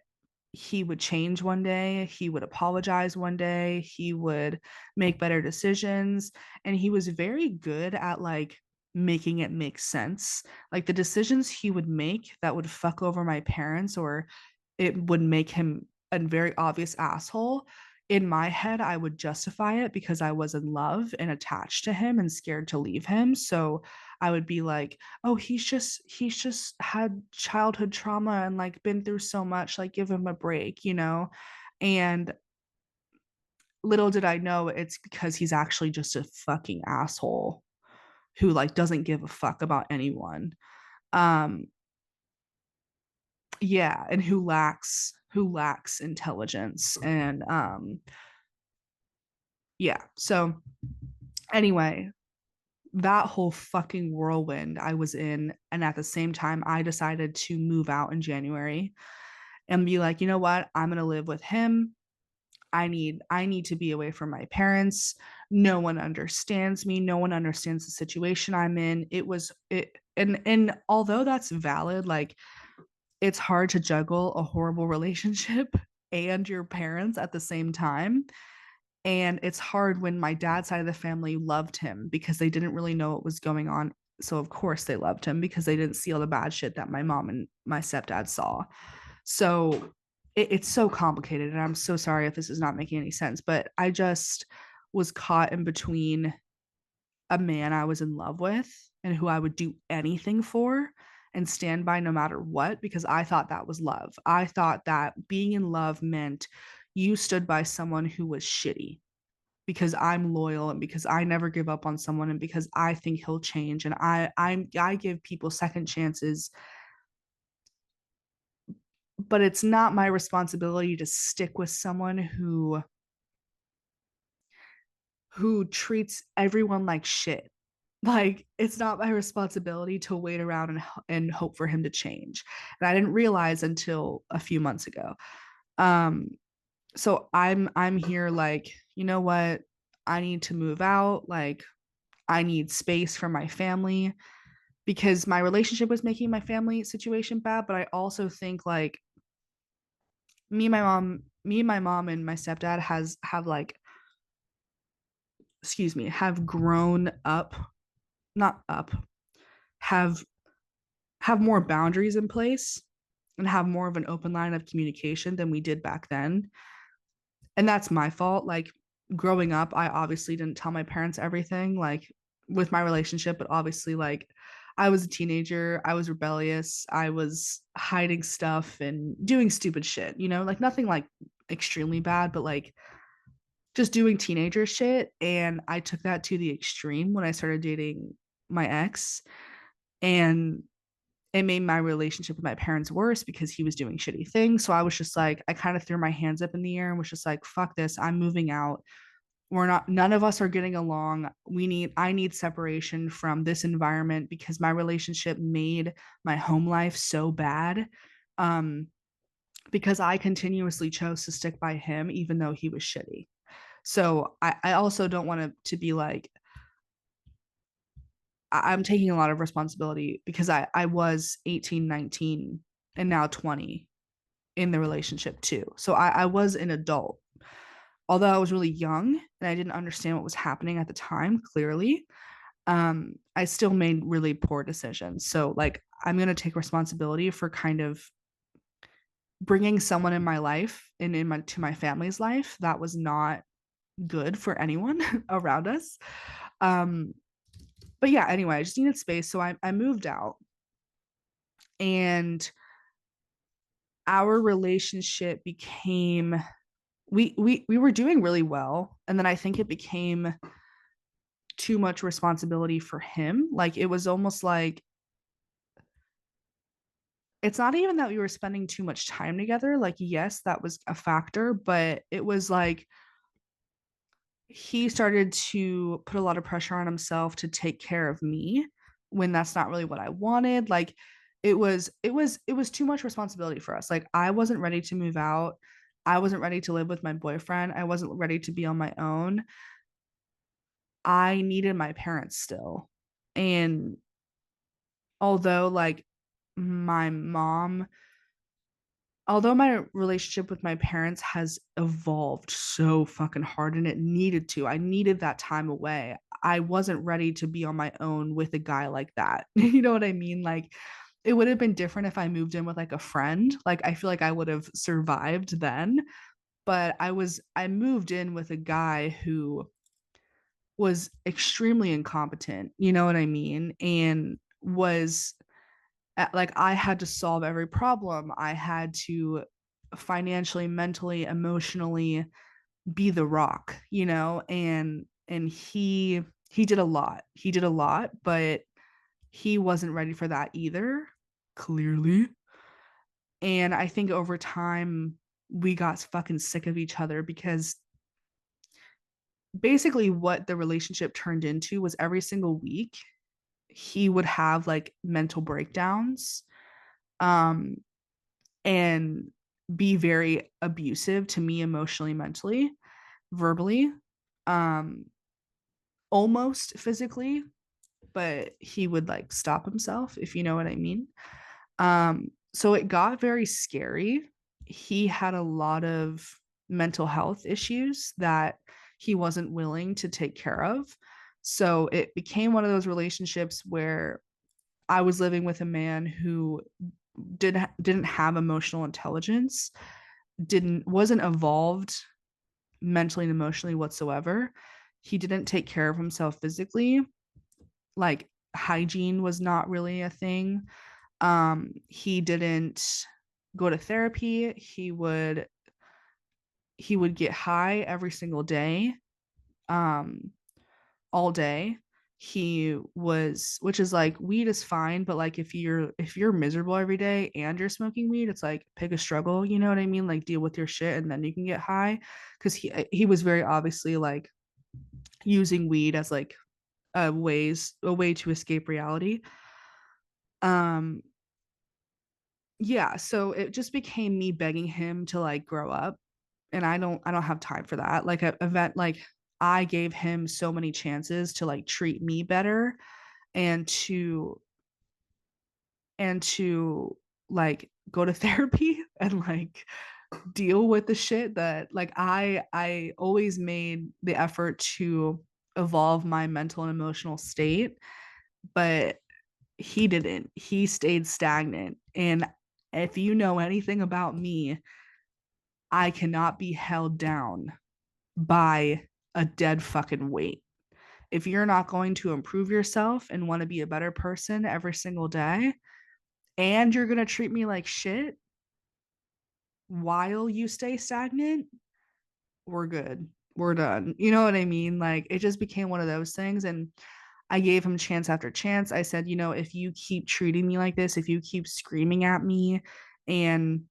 [SPEAKER 1] he would change one day, he would apologize one day, he would make better decisions, and he was very good at like making it make sense. Like the decisions he would make that would fuck over my parents or it would make him a very obvious asshole. In my head, I would justify it because I was in love and attached to him and scared to leave him. So I would be like, oh, he's just had childhood trauma and like been through so much, like give him a break, you know? And little did I know it's because he's actually just a fucking asshole who like doesn't give a fuck about anyone. Um yeah, and who lacks intelligence and yeah. So anyway, that whole fucking whirlwind I was in, and at the same time I decided to move out in January and be like, you know what? I'm gonna live with him. I need to be away from my parents. No one understands me. No one understands the situation I'm in. It was it and although that's valid, like it's hard to juggle a horrible relationship and your parents at the same time. And it's hard when my dad's side of the family loved him because they didn't really know what was going on. So of course they loved him because they didn't see all the bad shit that my mom and my stepdad saw. So it's so complicated, and I'm so sorry if this is not making any sense. But I just was caught in between a man I was in love with and who I would do anything for and stand by no matter what because I thought that was love. I thought that being in love meant you stood by someone who was shitty because I'm loyal and because I never give up on someone and because I think he'll change and I give people second chances, but it's not my responsibility to stick with someone who treats everyone like shit. Like it's not my responsibility to wait around and hope for him to change. And I didn't realize until a few months ago. Um so I'm here like, you know what? I need to move out, like I need space from my family because my relationship was making my family situation bad, but I also think like me and my mom and my stepdad has have like excuse me, have grown up, not up, have have more boundaries in place and have more of an open line of communication than we did back then. And that's my fault. Like growing up, I obviously didn't tell my parents everything, like with my relationship, but obviously, like I was a teenager, I was rebellious, I was hiding stuff and doing stupid shit, you know, like nothing like extremely bad, but like just doing teenager shit. And I took that to the extreme when I started dating my ex. And it made my relationship with my parents worse because he was doing shitty things. So I was just like, I kind of threw my hands up in the air and was just like, fuck this. I'm moving out. We're not, none of us are getting along. I need separation from this environment because my relationship made my home life so bad. Um, because I continuously chose to stick by him, even though he was shitty. So I also don't want to be like, I'm taking a lot of responsibility because I was 18, 19, and now 20 in the relationship too. So I was an adult. Although I was really young and I didn't understand what was happening at the time, clearly, I still made really poor decisions. So, like, I'm going to take responsibility for kind of bringing someone in my life and in my to my family's life that was not good for anyone around us. Um, but yeah, anyway, I just needed space. So I moved out and our relationship became we were doing really well, and then I think it became too much responsibility for him. Like it was almost like it's not even that we were spending too much time together. Like yes, that was a factor, but it was like he started to put a lot of pressure on himself to take care of me when that's not really what I wanted. Like it was too much responsibility for us. Like I wasn't ready to move out. I wasn't ready to live with my boyfriend. I wasn't ready to be on my own. I needed my parents still. And although like my mom although my relationship with my parents has evolved so fucking hard and it needed to, I needed that time away. I wasn't ready to be on my own with a guy like that. You know what I mean? Like, it would have been different if I moved in with like a friend. Like, I feel like I would have survived then. But I moved in with a guy who was extremely incompetent, you know what I mean? And was like, I had to solve every problem. I had to financially, mentally, emotionally be the rock, you know? And he did a lot. He did a lot, but he wasn't ready for that either, clearly. And I think over time we got fucking sick of each other because basically what the relationship turned into was every single week he would have like mental breakdowns, um and be very abusive to me emotionally, mentally, verbally, um almost physically, but he would like stop himself, if you know what I mean. So it got very scary. He had a lot of mental health issues that he wasn't willing to take care of. So it became one of those relationships where I was living with a man who didn't have emotional intelligence, didn't wasn't evolved mentally and emotionally whatsoever. He didn't take care of himself physically. Like, hygiene was not really a thing. He didn't go to therapy. He would get high every single day, um, all day. He was, which is like, weed is fine, but like if you're miserable every day and you're smoking weed, it's like pick a struggle, you know what I mean? Like, deal with your shit and then you can get high. Because he was very obviously like using weed as like a way to escape reality. Um, yeah, so it just became me begging him to like grow up, and I don't have time for that. Like a event like, I gave him so many chances to like treat me better and to like go to therapy and like deal with the shit that like I always made the effort to evolve my mental and emotional state, but he didn't. He stayed stagnant. And if you know anything about me, I cannot be held down by a dead fucking weight. If you're not going to improve yourself and want to be a better person every single day, and you're going to treat me like shit while you stay stagnant, we're good. We're done. You know what I mean? Like, it just became one of those things. And I gave him chance after chance. I said, if you keep treating me like this, if you keep screaming at me and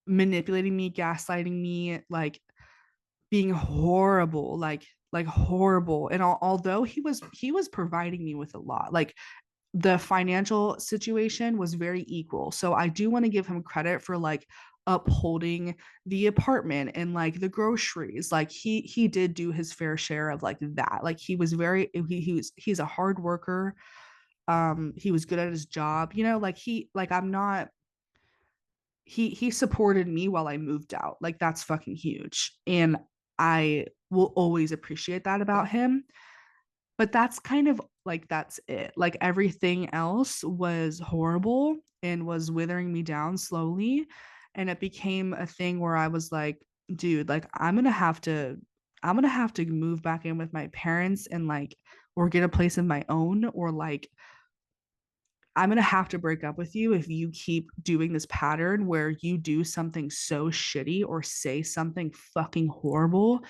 [SPEAKER 1] manipulating me, gaslighting me, like being horrible, like horrible. And although he was providing me with a lot, like the financial situation was very equal. So I do want to give him credit for like upholding the apartment and like the groceries. Like he did do his fair share of like that. Like he's a hard worker. He was good at his job. Like I'm not he supported me while I moved out. Like, that's fucking huge. And I will always appreciate that about him. But that's kind of like, that's it. Like, everything else was horrible and was withering me down slowly. And it became a thing where I was like, dude, like, I'm gonna have to move back in with my parents and like, or get a place of my own, or like, I'm going to have to break up with you if you keep doing this pattern where you do something so shitty or say something fucking horrible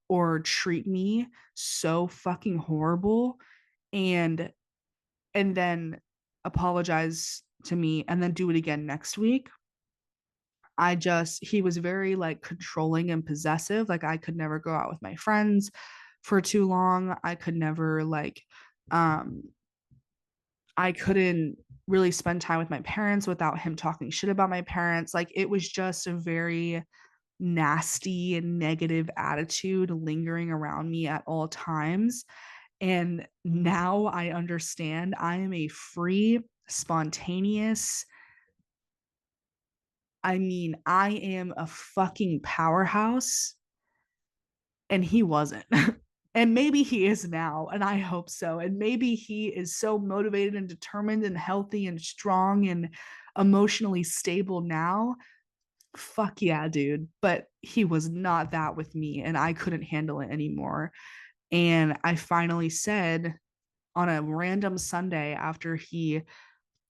[SPEAKER 1] or treat me so fucking horrible, and then apologize to me and then do it again next week. He was very like controlling and possessive. Like, I could never go out with my friends for too long. I could never like um I couldn't really spend time with my parents without him talking shit about my parents. Like, it was just a very nasty and negative attitude lingering around me at all times. And now I understand I am a free, spontaneous, I mean, I am a fucking powerhouse, and he wasn't. And maybe he is now, and I hope so. And maybe he is so motivated and determined and healthy and strong and emotionally stable now. Fuck yeah, dude. But he was not that with me, and I couldn't handle it anymore. And I finally said on a random Sunday, after he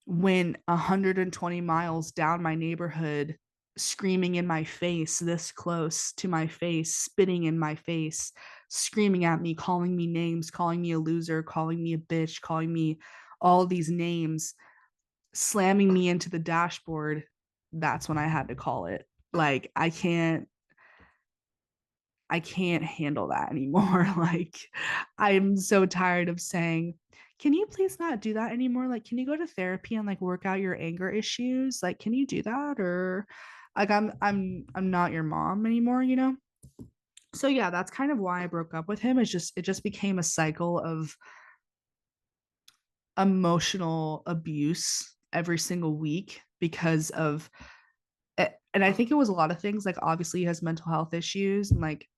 [SPEAKER 1] went 120 miles down my neighborhood, screaming in my face, this close to my face, spitting in my face, screaming at me, calling me names, calling me a loser, calling me a bitch, calling me all these names, slamming me into the dashboard. That's when I had to call it. Like, I can't handle that anymore. Like, I'm so tired of saying, can you please not do that anymore? Like, can you go to therapy and like work out your anger issues? Like, can you do that? Or like, I'm not your mom anymore, you know? So yeah, that's kind of why I broke up with him. It just became a cycle of emotional abuse every single week because of it. And I think it was a lot of things. Like, obviously he has mental health issues, and like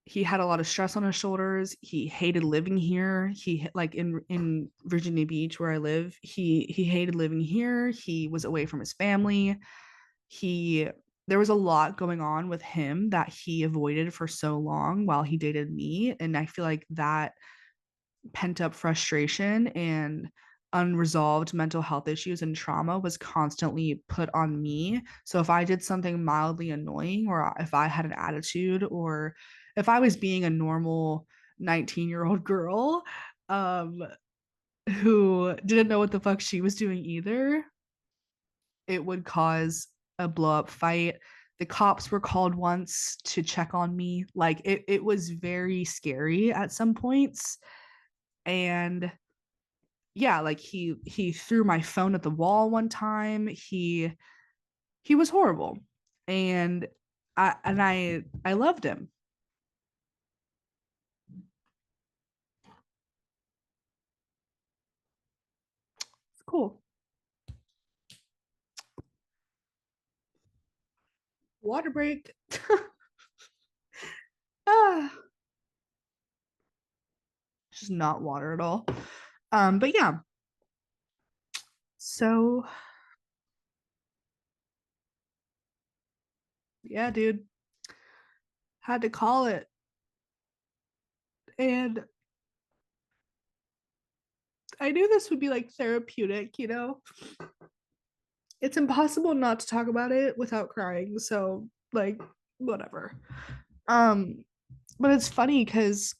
[SPEAKER 1] he had a lot of stress on his shoulders. He hated living here. He, like, in Virginia Beach where I live, he hated living here. He was away from his family. He There was a lot going on with him that he avoided for so long while he dated me, and I feel like that pent up frustration and unresolved mental health issues and trauma was constantly put on me. So if I did something mildly annoying, or if I had an attitude, or if I was being a normal 19-year-old girl um who didn't know what the fuck she was doing either, it would cause a blow up fight. The cops were called once to check on me. Like, it was very scary at some points. And yeah, like he threw my phone at the wall one time. He was horrible. And I loved him. It's cool. Water break. Ah, just not water at all. But yeah. So yeah, dude, had to call it. And I knew this would be like therapeutic, you know? It's impossible not to talk about it without crying. So, like, whatever. Um, but it's funny because,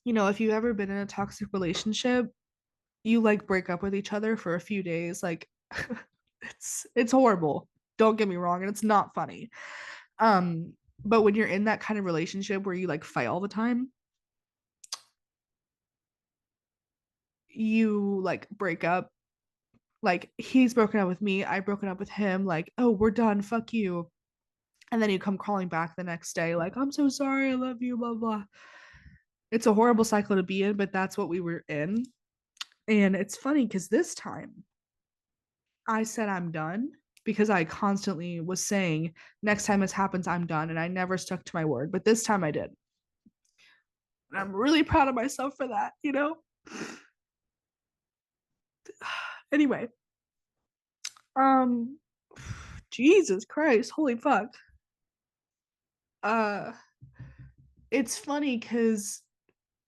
[SPEAKER 1] if you've ever been in a toxic relationship, you like break up with each other for a few days. Like, it's horrible. Don't get me wrong, and it's not funny. But when you're in that kind of relationship where you like fight all the time, you like break up. Like, he's broken up with me, I've broken up with him. Like, oh, we're done. Fuck you. And then you come crawling back the next day, like, I'm so sorry, I love you, blah blah. It's a horrible cycle to be in, but that's what we were in. And it's funny because this time I said I'm done, because I constantly was saying, next time this happens, I'm done. And I never stuck to my word. But this time I did. And I'm really proud of myself for that, you know? Anyway, um, Jesus Christ, holy fuck. Uh, it's funny because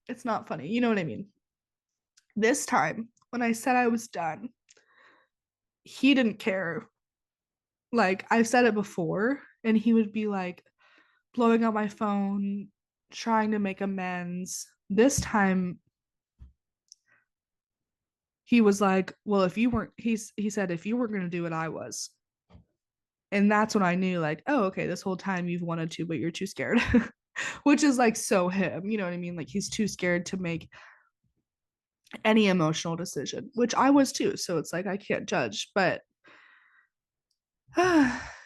[SPEAKER 1] it's not funny. You know what I mean? This time, when I said I was done, he didn't care. Like, I've said it before, and he would be like blowing up my phone, trying to make amends. This time, he was like, well, if you weren't, he said, if you weren't going to do it, I was. And that's when I knew, like, oh, okay, this whole time you've wanted to, but you're too scared. Which is like so him, you know what I mean? Like, he's too scared to make any emotional decision, which I was too. So it's like I can't judge. But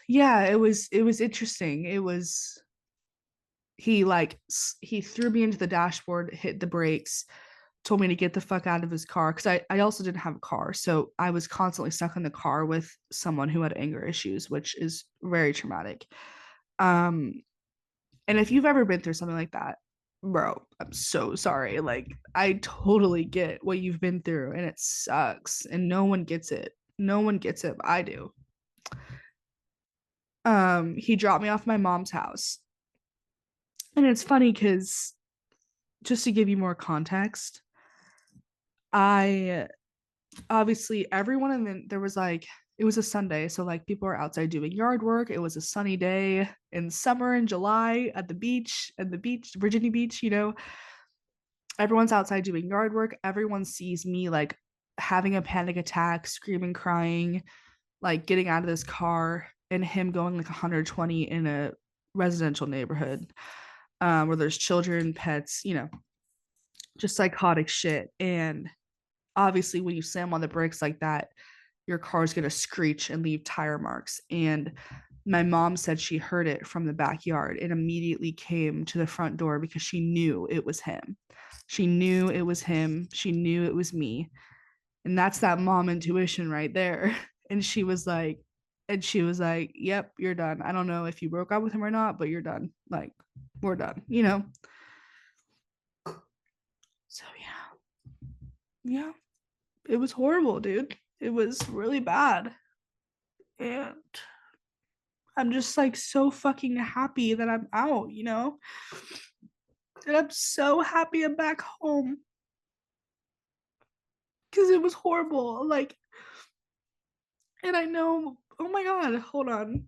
[SPEAKER 1] yeah, it was interesting. It was he threw me into the dashboard, hit the brakes, told me to get the fuck out of his car because I also didn't have a car. So I was constantly stuck in the car with someone who had anger issues, which is very traumatic. Um, and if you've ever been through something like that, bro, I'm so sorry. Like, I totally get what you've been through and it sucks. And no one gets it. No one gets it, but I do. He dropped me off my mom's house. And it's funny because just to give you more context, I obviously everyone and then there was like it was a Sunday, so like people were outside doing yard work. It was a sunny day in summer in July at the beach, Virginia Beach, you know. Everyone's outside doing yard work. Everyone sees me like having a panic attack, screaming, crying, like getting out of this car and him going like 120 in a residential neighborhood where there's children, pets, you know, just psychotic shit. And obviously when you slam on the brakes like that, your car's going to screech and leave tire marks. And my mom said she heard it from the backyard and immediately came to the front door because she knew it was him. She knew it was him. She knew it was me. And that's that mom intuition right there. And she was like, yep, you're done. I don't know if you broke up with him or not, but you're done. Like, we're done, you know? So, yeah. Yeah. It was horrible, dude. It was really bad. And I'm just like so fucking happy that I'm out, you know? And I'm so happy I'm back home because it was horrible. Like, and I know, oh my God, hold on.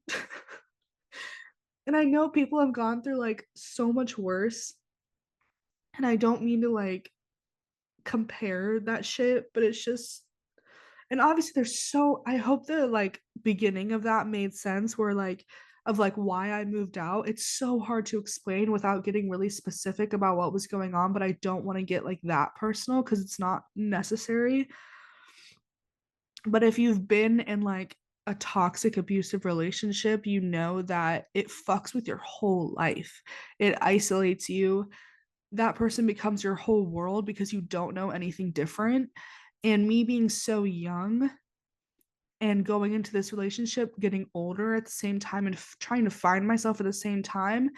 [SPEAKER 1] And I know people have gone through like so much worse. And I don't mean to like compare that shit, but it's just, and obviously there's so, I hope the like beginning of that made sense where like, of like why I moved out. It's so hard to explain without getting really specific about what was going on, but I don't want to get like that personal because it's not necessary. But if you've been in like a toxic abusive relationship, you know that it fucks with your whole life. It isolates you. That person becomes your whole world because you don't know anything different. And me being so young and going into this relationship, getting older at the same time and trying to find myself at the same time,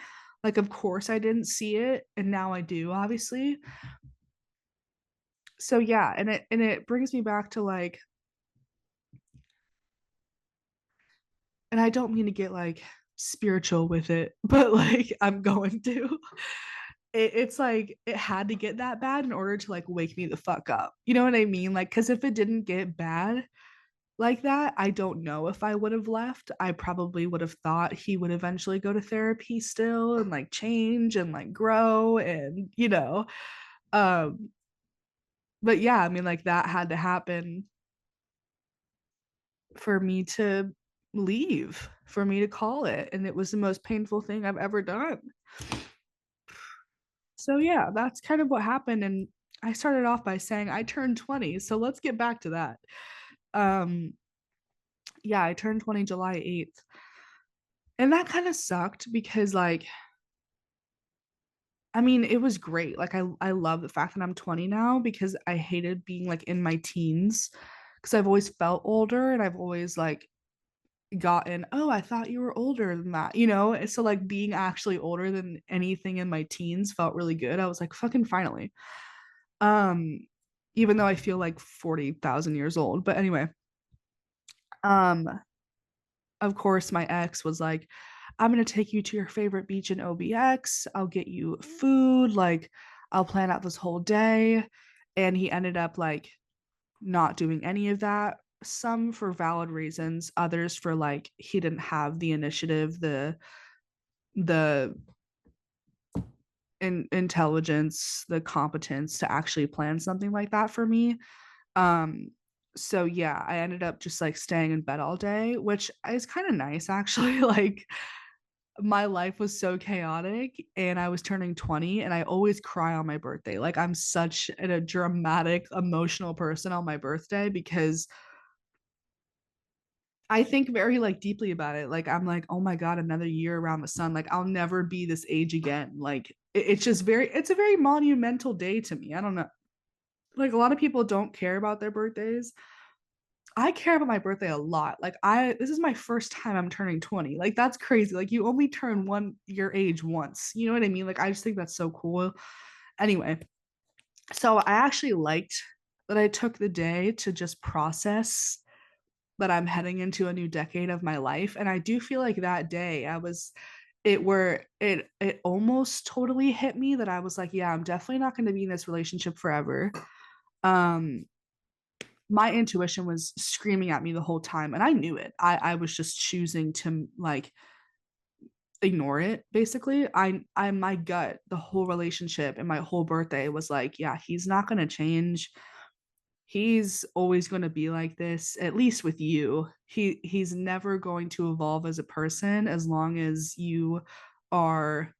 [SPEAKER 1] like, of course, I didn't see it. And now I do, obviously. So, yeah. And it brings me back to like, and I don't mean to get like spiritual with it, but like I'm going to. It's like it had to get that bad in order to like wake me the fuck up. You know what I mean? Like, because if it didn't get bad like that, I don't know if I would have left. I probably would have thought he would eventually go to therapy still and like change and like grow and, you know. Um, but yeah, I mean, like that had to happen for me to leave, for me to call it. And it was the most painful thing I've ever done. So, yeah, that's kind of what happened. And I started off by saying I turned 20. So, let's get back to that. Um, yeah, I turned 20 July 8th. And that kind of sucked because, like, I mean, it was great. Like, I love the fact that I'm 20 now because I hated being like in my teens because I've always felt older and I've always like gotten, oh, I thought you were older than that, you know? And so like being actually older than anything in my teens felt really good. I was like, fucking finally. Um, even though I feel like 40,000 years old. But anyway, um, of course, my ex was like, I'm gonna take you to your favorite beach in OBX. I'll get you food, like I'll plan out this whole day. And he ended up like not doing any of that, some for valid reasons, others for like he didn't have the initiative, the intelligence, the competence to actually plan something like that for me. um so yeah, I ended up just like staying in bed all day, which is kind of nice actually. Like my life was so chaotic and I was turning 20 and I always cry on my birthday. Like I'm such a dramatic emotional person on my birthday because I think very like deeply about it. Like I'm like, oh my God, another year around the sun. Like I'll never be this age again. Like it's just very, it's a very monumental day to me. I don't know. Like a lot of people don't care about their birthdays. I care about my birthday a lot. Like I this is my first time I'm turning 20. Like that's crazy. Like you only turn one your age once. You know what I mean? Like I just think that's so cool. Anyway, so I actually liked that I took the day to just process that I'm heading into a new decade of my life. And I do feel like that day I was it where it almost totally hit me that I was like, yeah, I'm definitely not going to be in this relationship forever. Um my intuition was screaming at me the whole time and I knew it. I was just choosing to like ignore it basically. I my gut the whole relationship and my whole birthday was like, yeah, he's not going to change. He's always going to be like this, at least with you. He's never going to evolve as a person as long as you are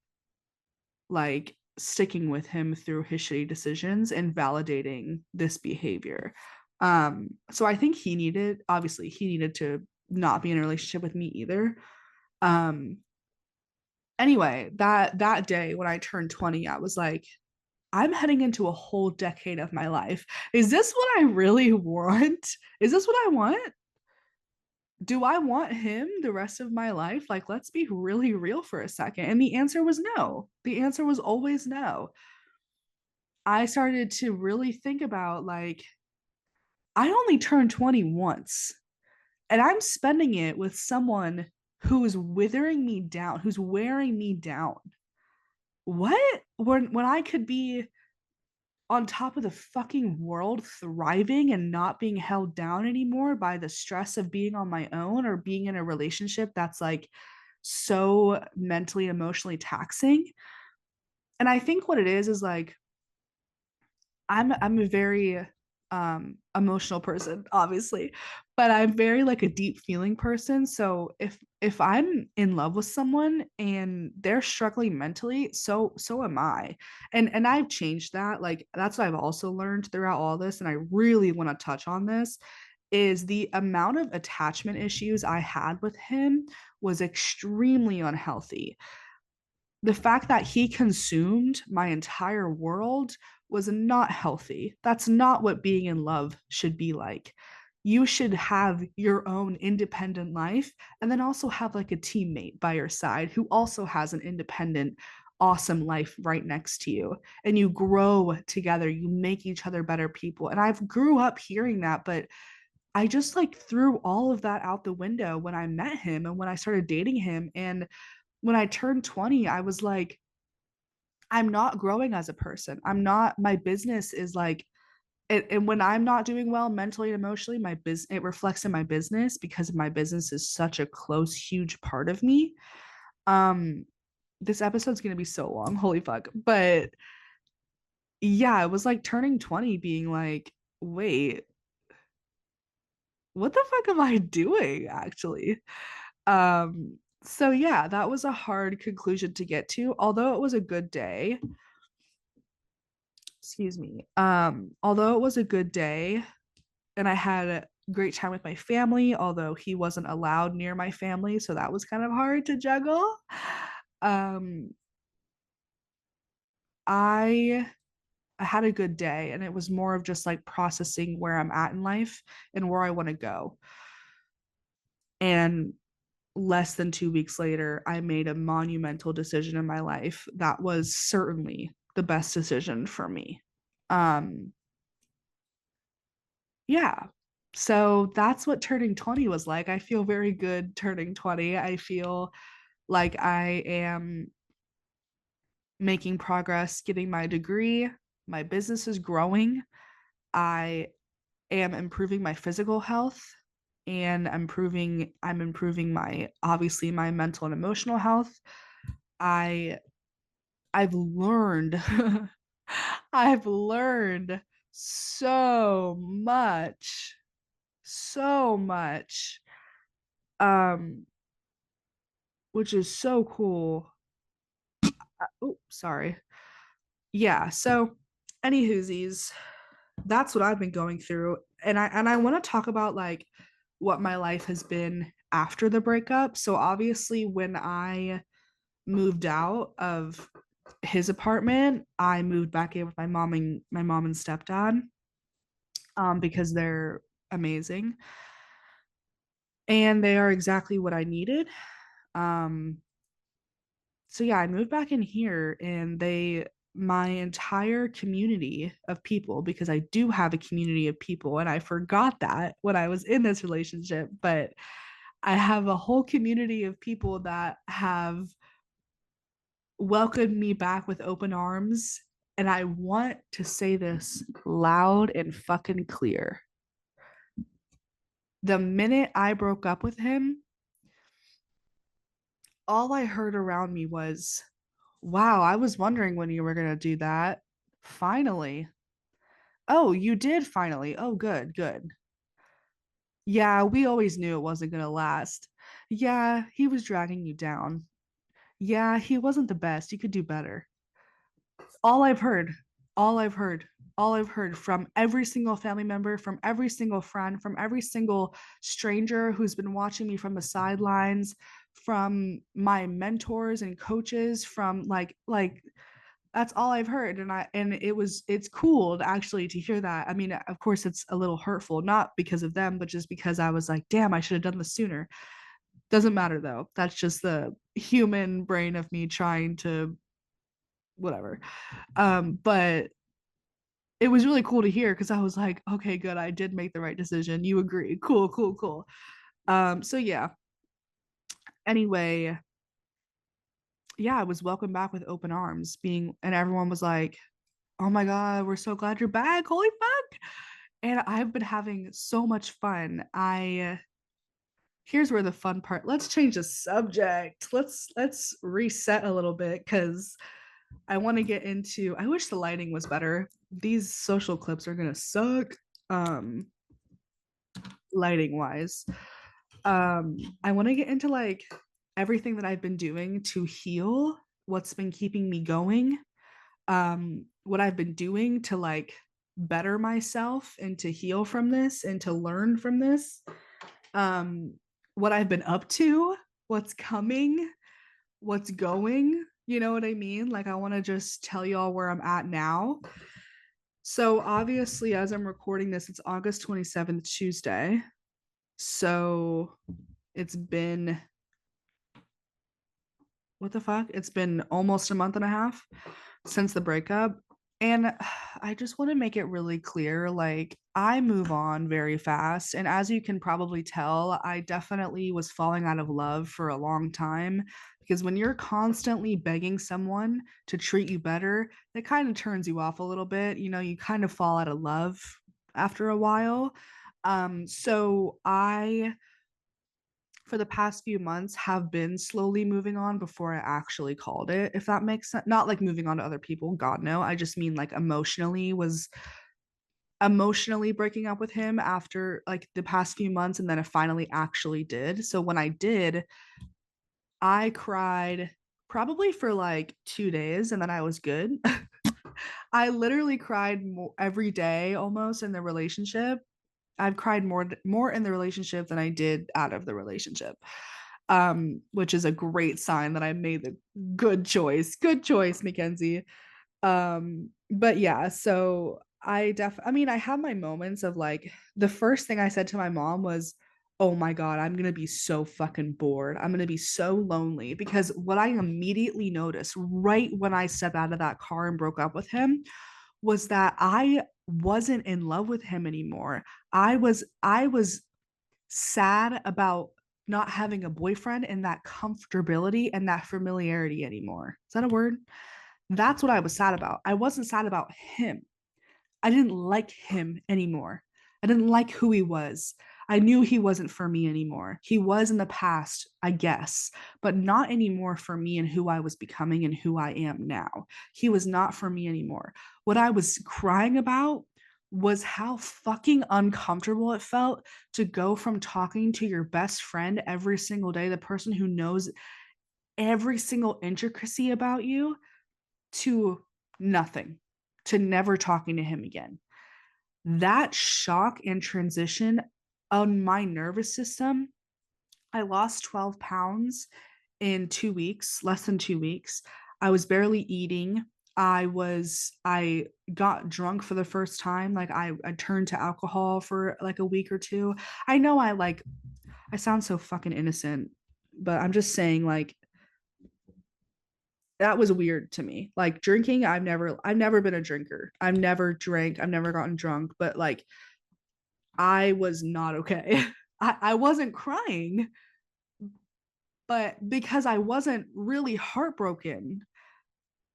[SPEAKER 1] like sticking with him through his shitty decisions and validating this behavior. So I think obviously he needed to not be in a relationship with me either. Um anyway, that day when I turned 20, I was like, I'm heading into a whole decade of my life. Is this what I really want? Is this what I want? Do I want him the rest of my life? Like, let's be really real for a second. And the answer was no. The answer was always no. I started to really think about like, I only turned 20 once, and I'm spending it with someone who is withering me down, who's wearing me down. What? When I could be on top of the fucking world, thriving and not being held down anymore by the stress of being on my own or being in a relationship that's like so mentally emotionally taxing. And I think what it is like I'm a very emotional person, obviously, but I'm very like a deep feeling person. So if I'm in love with someone and they're struggling mentally, so am I. And I've changed that. Like that's what I've also learned throughout all this, and I really want to touch on this is the amount of attachment issues I had with him was extremely unhealthy. The fact that he consumed my entire world was not healthy. That's not what being in love should be like. You should have your own independent life and then also have like a teammate by your side who also has an independent, awesome life right next to you. And you grow together, you make each other better people. And I've grew up hearing that, but I just like threw all of that out the window when I met him and when I started dating him. And when I turned 20, I was like, I'm not growing as a person. I'm not, my business is like, and when I'm not doing well mentally and emotionally, my business, it reflects in my business because my business is such a close, huge part of me. Um, this episode's going to be so long. Holy fuck. But yeah, it was like turning 20 being like, wait, what the fuck am I doing actually? So yeah, that was a hard conclusion to get to, although it was a good day. Excuse me. Although it was a good day and I had a great time with my family, although he wasn't allowed near my family, so that was kind of hard to juggle. Um, I I had a good day and it was more of just like processing where I'm at in life and where I want to go. And less than 2 weeks later, I made a monumental decision in my life that was certainly the best decision for me. Um, yeah. So that's what turning 20 was like. I feel very good turning 20. I feel like I am making progress getting my degree. My business is growing. I am improving my physical health and I'm improving my obviously my mental and emotional health. I I've learned I've learned so much. So much. Um which is so cool. Oh, sorry. Yeah, so any whoosies, that's what I've been going through. And I want to talk about like what my life has been after the breakup. So obviously when I moved out of his apartment, I moved back in with my mom and stepdad. because they're amazing and they are exactly what I needed. Um, so yeah, I moved back in here and my entire community of people, because I do have a community of people and I forgot that when I was in this relationship, but I have a whole community of people that have welcomed me back with open arms. And I want to say this loud and fucking clear. The minute I broke up with him, all I heard around me was, wow, I was wondering when you were going to do that. Finally. Oh, you did finally. Oh, good, good. Yeah, we always knew it wasn't going to last. Yeah, he was dragging you down. Yeah, he wasn't the best. You could do better. All I've heard, all I've heard, all I've heard from every single family member, from every single friend, from every single stranger who's been watching me from the sidelines, from my mentors and coaches, from like that's all I've heard. And it's cool to actually to hear that. I mean, of course it's a little hurtful, not because of them, but just because I was like, damn, I should have done this sooner. Doesn't matter though. That's just the human brain of me trying to whatever. But it was really cool to hear because I was like, okay, good, I did make the right decision. You agree. Cool, cool, cool. So yeah. Anyway, yeah, I was welcomed back with open arms, being and everyone was like, oh my God, we're so glad you're back. Holy fuck. And I've been having so much fun. I Here's where the fun part. Let's change the subject. Let's reset a little bit because I want to get into I wish the lighting was better. These social clips are gonna suck. Um lighting wise. I want to get into like everything that I've been doing to heal, what's been keeping me going, what I've been doing to like better myself and to heal from this and to learn from this, what I've been up to, what's coming, what's going, you know what I mean? Like I want to just tell y'all where I'm at now. So obviously as I'm recording this, it's August 27th, Tuesday. So it's been what the fuck? It's been almost a month and a half since the breakup. And I just want to make it really clear like, I move on very fast. And as you can probably tell, I definitely was falling out of love for a long time because when you're constantly begging someone to treat you better, that kind of turns you off a little bit. You know, you kind of fall out of love after a while. So I for the past few months have been slowly moving on before I actually called it, if that makes sense. Not like moving on to other people, God no. I just mean like emotionally breaking up with him after like the past few months and then I finally actually did. So when I did, I cried probably for like 2 days and then I was good. I literally cried every day almost in the relationship. I've cried more in the relationship than I did out of the relationship, which is a great sign that I made the good choice. Good choice, Mackenzie. But yeah, so I mean, I have my moments of like the first thing I said to my mom was, "Oh my God, I'm gonna be so fucking bored. I'm gonna be so lonely." Because what I immediately noticed right when I stepped out of that car and broke up with him was that I wasn't in love with him anymore. I was sad about not having a boyfriend and that comfortability and that familiarity anymore. Is that a word? That's what I was sad about. I wasn't sad about him. I didn't like him anymore. I didn't like who he was. I knew he wasn't for me anymore. He was in the past, I guess, but not anymore for me and who I was becoming and who I am now. He was not for me anymore. What I was crying about was how fucking uncomfortable it felt to go from talking to your best friend every single day, the person who knows every single intricacy about you, to nothing, to never talking to him again. That shock and transition on my nervous system, I lost 12 pounds in 2 weeks, less than 2 weeks. I was barely eating. I got drunk for the first time. Like I turned to alcohol for like a week or two. I know I sound so fucking innocent, but I'm just saying like that was weird to me. Like drinking, I've never been a drinker. I've never drank, I've never gotten drunk, but like I was not okay. I wasn't crying, but because I wasn't really heartbroken,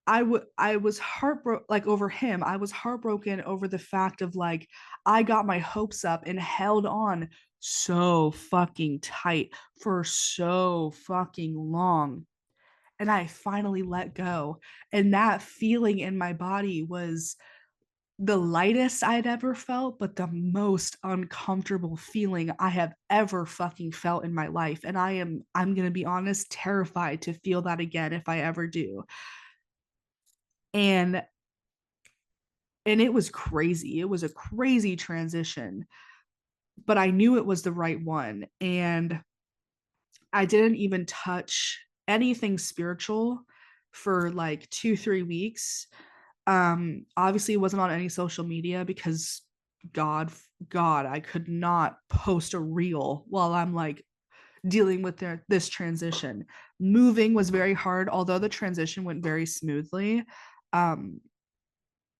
[SPEAKER 1] I was heartbroken like over him. I was heartbroken over the fact of like I got my hopes up and held on so fucking tight for so fucking long. And I finally let go. And that feeling in my body was the lightest I'd ever felt, but the most uncomfortable feeling I have ever fucking felt in my life. And I'm going to be honest, terrified to feel that again if I ever do. And it was crazy. It was a crazy transition, but I knew it was the right one. And I didn't even touch anything spiritual for like 2, 3 weeks. Obviously it wasn't on any social media because god god I could not post a reel while I'm like dealing with this transition. Moving was very hard, although the transition went very smoothly. um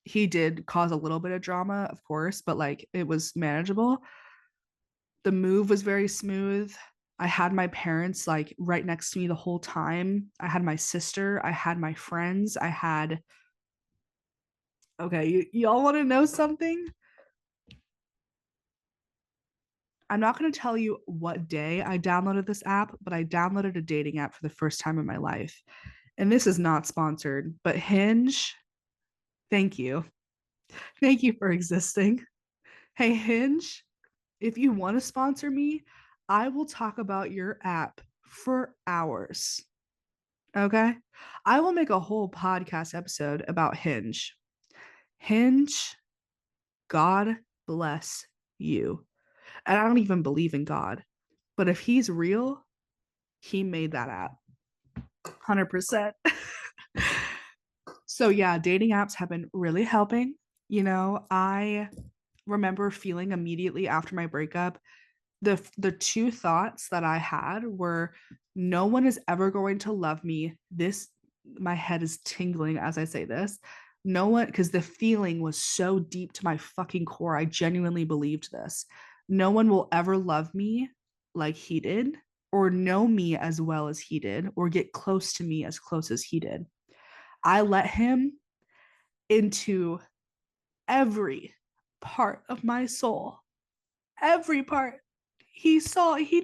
[SPEAKER 1] he did cause a little bit of drama, of course, but like it was manageable. The move was very smooth. I had my parents like right next to me the whole time. I had my sister, I had my friends, I had okay, y'all want to know something? I'm not going to tell you what day I downloaded this app, but I downloaded a dating app for the first time in my life. And this is not sponsored, but Hinge, thank you. Thank you for existing. Hey, Hinge, if you want to sponsor me, I will talk about your app for hours. Okay? I will make a whole podcast episode about Hinge. Hinge, God bless you. And I don't even believe in God, but if he's real, he made that app 100%. So yeah, dating apps have been really helping. I remember feeling immediately after my breakup, the two thoughts that I had were no one is ever going to love me. This My head is tingling as I say this. No one, because the feeling was so deep to my fucking core. I genuinely believed this. No one will ever love me like he did, or know me as well as he did, or get close to me as close as he did. I let him into every part of my soul. Every part. He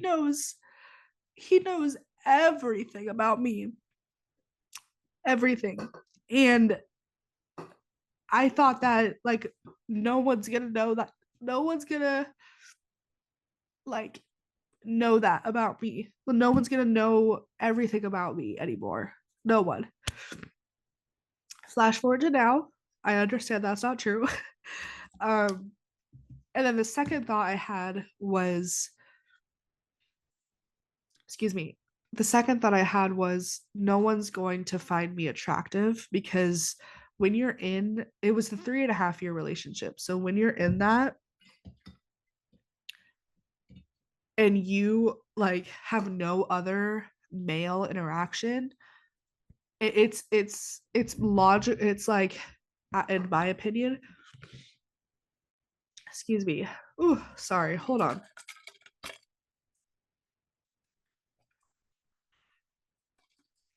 [SPEAKER 1] knows everything about me. Everything. And I thought that like no one's gonna know that. No one's gonna like know that about me. No one's gonna know everything about me anymore. No one. Flash forward to now. I understand that's not true. um, and then the second thought I had was, excuse me, the second thought I had was no one's going to find me attractive because when you're in, it was the 3.5 year relationship. So when you're in that and you like have no other male interaction, it's logic. It's like, in my opinion, excuse me. Ooh, sorry. Hold on.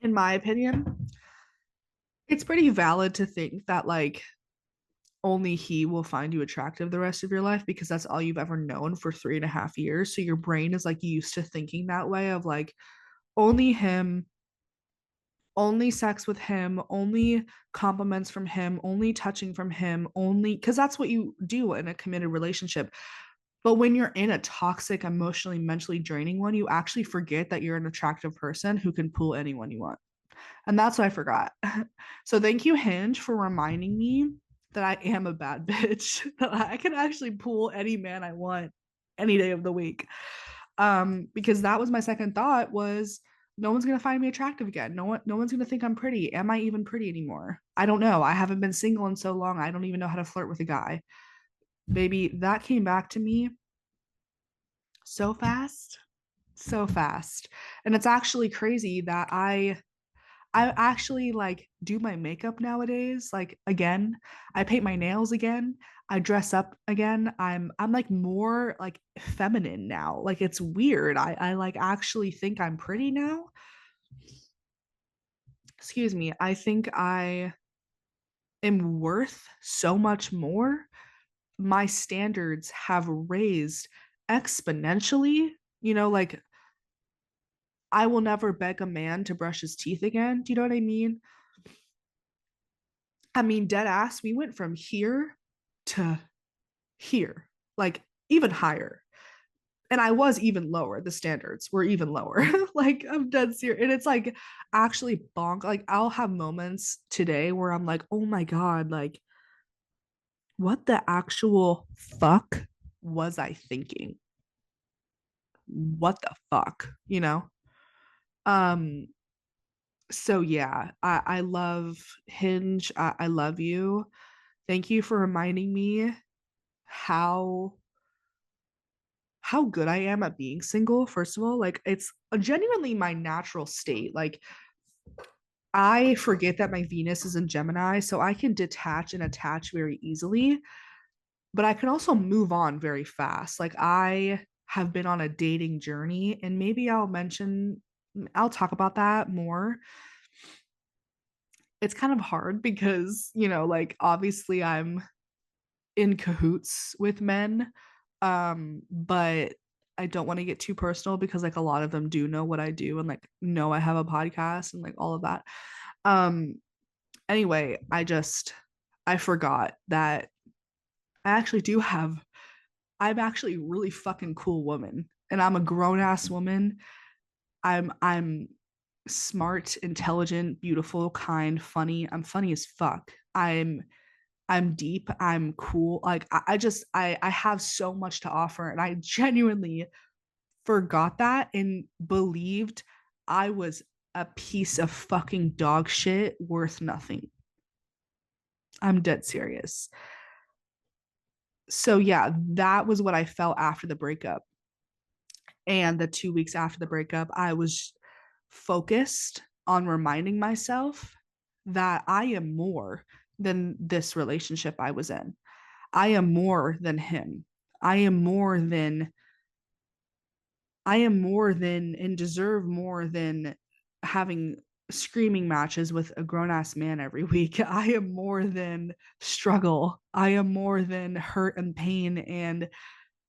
[SPEAKER 1] In my opinion, it's pretty valid to think that like only he will find you attractive the rest of your life because that's all you've ever known for 3.5 years. So your brain is like used to thinking that way of like only him, only sex with him, only compliments from him, only touching from him, only because that's what you do in a committed relationship. But when you're in a toxic, emotionally, mentally draining one, you actually forget that you're an attractive person who can pull anyone you want. And that's what I forgot. So thank you, Hinge, for reminding me that I am a bad bitch, that I can actually pull any man I want any day of the week. Because that was my second thought was no one's gonna find me attractive again. No one's gonna think I'm pretty. Am I even pretty anymore? I don't know. I haven't been single in so long. I don't even know how to flirt with a guy. Baby, that came back to me so fast, so fast. And it's actually crazy that I actually like do my makeup nowadays. Like again, I paint my nails again. I dress up again. I'm like more like feminine now. Like it's weird. I like actually think I'm pretty now. Excuse me. I think I am worth so much more. My standards have raised exponentially. Like I will never beg a man to brush his teeth again. Do you know what I mean? I mean, dead ass, we went from here to here, like even higher. And I was even lower. The standards were even lower. Like, I'm dead serious. And it's like actually bonk. Like, I'll have moments today where I'm like, oh my God, like, what the actual fuck was I thinking? What the fuck, you know? Um, so yeah, I love Hinge. I love you. Thank you for reminding me how how good I am at being single, first of all. Like it's genuinely my natural state. Like I forget that my Venus is in Gemini, so I can detach and attach very easily, but I can also move on very fast. Like I have been on a dating journey, and maybe I'll talk about that more. It's kind of hard because, like obviously I'm in cahoots with men. But I don't want to get too personal because like a lot of them do know what I do and like know I have a podcast and like all of that. Um, anyway, I forgot that I actually do have I'm actually a really fucking cool woman and I'm a grown ass woman. I'm smart, intelligent, beautiful, kind, funny. I'm funny as fuck. I'm deep, I'm cool. Like I have so much to offer and I genuinely forgot that and believed I was a piece of fucking dog shit worth nothing. I'm dead serious. So yeah, that was what I felt after the breakup. And the 2 weeks after the breakup, I was focused on reminding myself that I am more than this relationship I was in. I am more than him. I am more than I am more than and deserve more than having screaming matches with a grown ass man every week. I am more than struggle. I am more than hurt and pain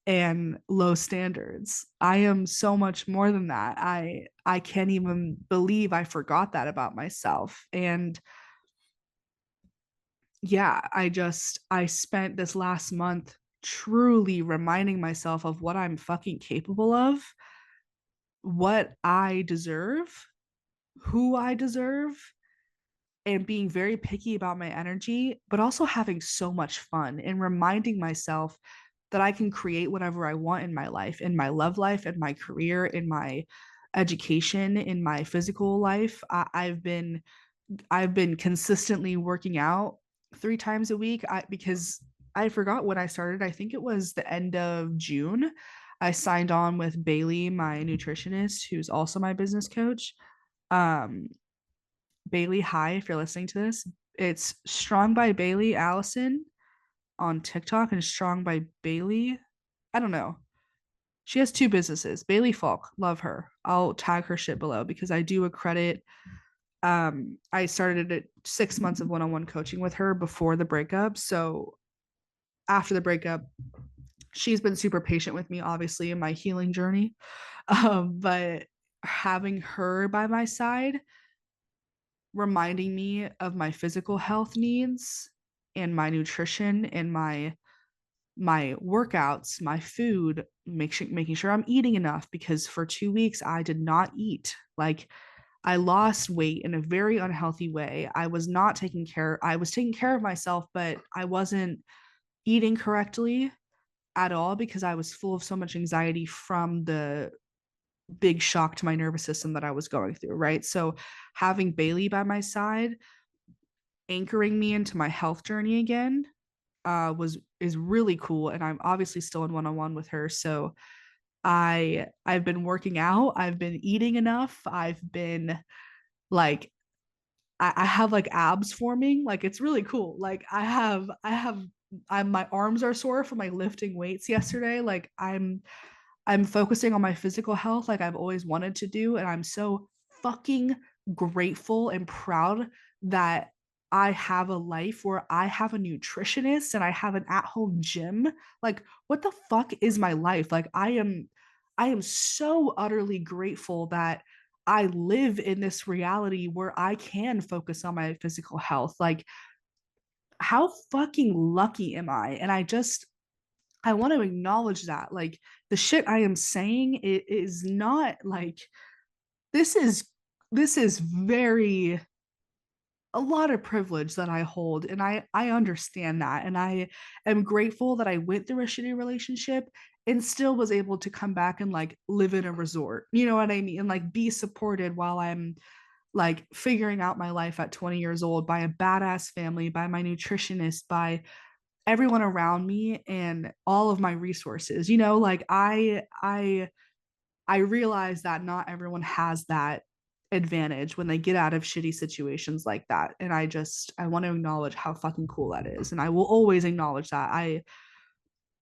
[SPEAKER 1] and low standards. I am so much more than that. I can't even believe I forgot that about myself. And yeah, I spent this last month truly reminding myself of what I'm fucking capable of, what I deserve, who I deserve, and being very picky about my energy, but also having so much fun and reminding myself that I can create whatever I want in my life, in my love life, in my career, in my education, in my physical life. I've been consistently working out 3 times a week because I forgot when I started. I think it was the end of June. I signed on with Bailey, my nutritionist, who's also my business coach. Um, Bailey, hi, if you're listening to this. It's Strong by Bailey Allison on TikTok and Strong by Bailey. I don't know. She has two businesses. Bailey Falk, love her. I'll tag her shit below because I do accredit. I started at 6 months of one-on-one coaching with her before the breakup. So after the breakup, she's been super patient with me, obviously, in my healing journey. But having her by my side, reminding me of my physical health needs and my nutrition and my workouts, my food, making sure I'm eating enough because for 2 weeks I did not eat. Like I lost weight in a very unhealthy way. I was taking care of myself, but I wasn't eating correctly at all because I was full of so much anxiety from the big shock to my nervous system that I was going through, right? So having Bailey by my side anchoring me into my health journey again was is really cool. And I'm obviously still in one-on-one with her. So I've been working out, I've been eating enough, I've been like I have like abs forming. Like it's really cool. Like my arms are sore from my lifting weights yesterday. Like I'm focusing on my physical health like I've always wanted to do. And I'm so fucking grateful and proud that I have a life where I have a nutritionist and I have an at-home gym. Like, what the fuck is my life? Like, I am so utterly grateful that I live in this reality where I can focus on my physical health. Like, how fucking lucky am I? And I want to acknowledge that. Like the shit I am saying it is not like this is this is very a lot of privilege that I hold and I understand that and I am grateful that I went through a shitty relationship and still was able to come back and like live in a resort. You know what I mean? And like be supported while I'm like figuring out my life at 20 years old by a badass family, by my nutritionist, by everyone around me and all of my resources. You know, like I realize that not everyone has that advantage when they get out of shitty situations like that. And I want to acknowledge how fucking cool that is. And I will always acknowledge that. I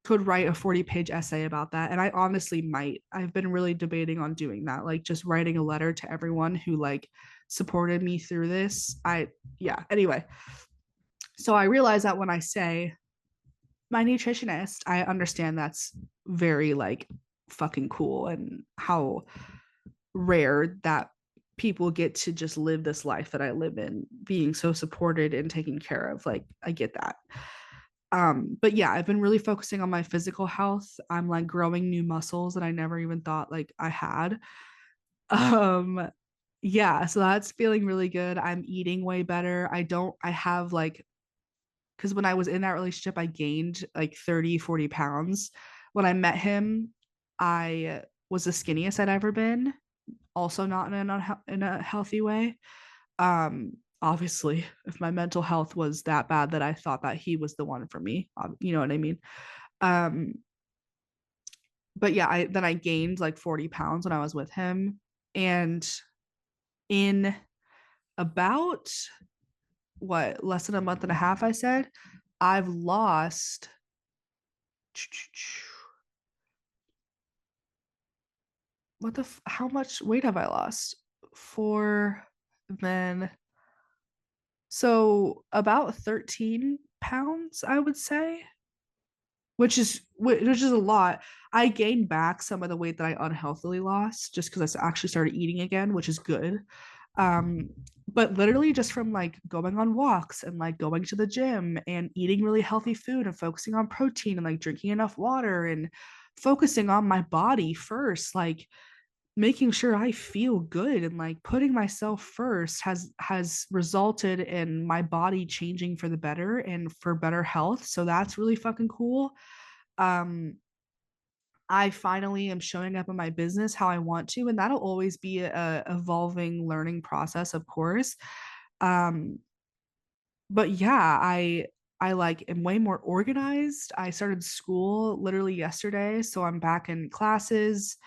[SPEAKER 1] could write a 40-page essay about that. And I honestly might. I've been really debating on doing that, like just writing a letter to everyone who like supported me through this. Yeah, anyway. So I realize that when I say my nutritionist, I understand that's very like fucking cool and how rare that people get to just live this life that I live in, being so supported and taken care of. Like I get that. But yeah, I've been really focusing on my physical health. I'm like growing new muscles that I never even thought like I had. Um yeah, so that's feeling really good. I'm eating way better. I have like because when I was in that relationship, I gained like 30, 40 pounds. When I met him, I was the skinniest I'd ever been, also not in a healthy way. Obviously, if my mental health was that bad that I thought that he was the one for me, you know what I mean? Um, but yeah, I gained like 40 pounds when I was with him. And in about what, less than a month and a half, I said, I've lost how much weight have I lost? For then so about 13 pounds, I would say, which is a lot. I gained back some of the weight that I unhealthily lost just because I actually started eating again, which is good. Um, but literally just from like going on walks and like going to the gym and eating really healthy food and focusing on protein and like drinking enough water and focusing on my body first, like making sure I feel good and like putting myself first has resulted in my body changing for the better and for better health. So that's really fucking cool. Um I finally am showing up in my business how I want to, and that'll always be a evolving learning process, of course. Um but yeah, I like am way more organized. I started school literally yesterday, so I'm back in classes.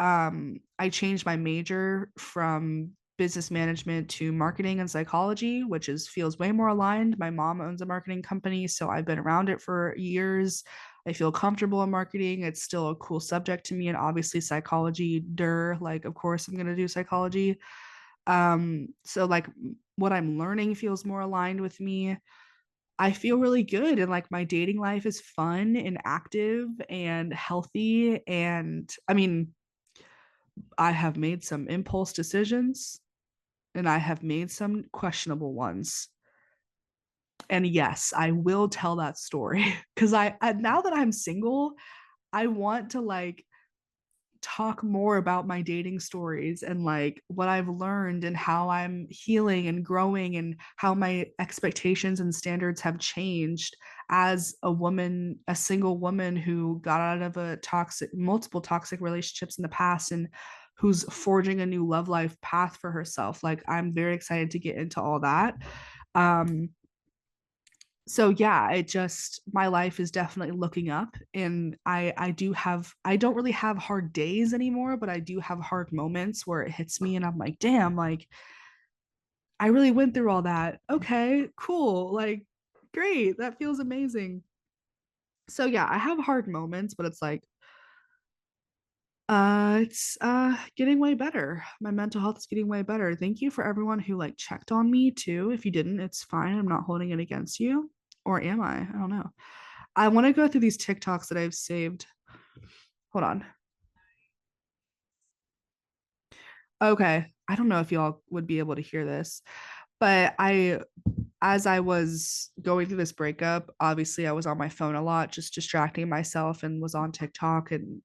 [SPEAKER 1] I changed my major from business management to marketing and psychology, which is feels way more aligned. My mom owns a marketing company, so I've been around it for years. I feel comfortable in marketing. It's still a cool subject to me, and obviously psychology, like of course I'm gonna do psychology. So like what I'm learning feels more aligned with me. I feel really good and like my dating life is fun and active and healthy. And I mean, I have made some impulse decisions and I have made some questionable ones. And yes, I will tell that story because now that I'm single, I want to like talk more about my dating stories and like what I've learned and how I'm healing and growing and how my expectations and standards have changed as a woman, a single woman who got out of multiple toxic relationships in the past and who's forging a new love life path for herself. Like I'm very excited to get into all that. So yeah, it just, my life is definitely looking up, and I don't really have hard days anymore, but I do have hard moments where it hits me and I'm like, damn, like I really went through all that. Okay, cool. Like great. That feels amazing. So yeah, I have hard moments, but it's like it's getting way better. My mental health is getting way better. Thank you for everyone who like checked on me too. If you didn't, it's fine. I'm not holding it against you. Or am I? I don't know. I want to go through these TikToks that I've saved. Hold on. Okay. I don't know if y'all would be able to hear this, but as I was going through this breakup, obviously I was on my phone a lot, just distracting myself, and was on TikTok. And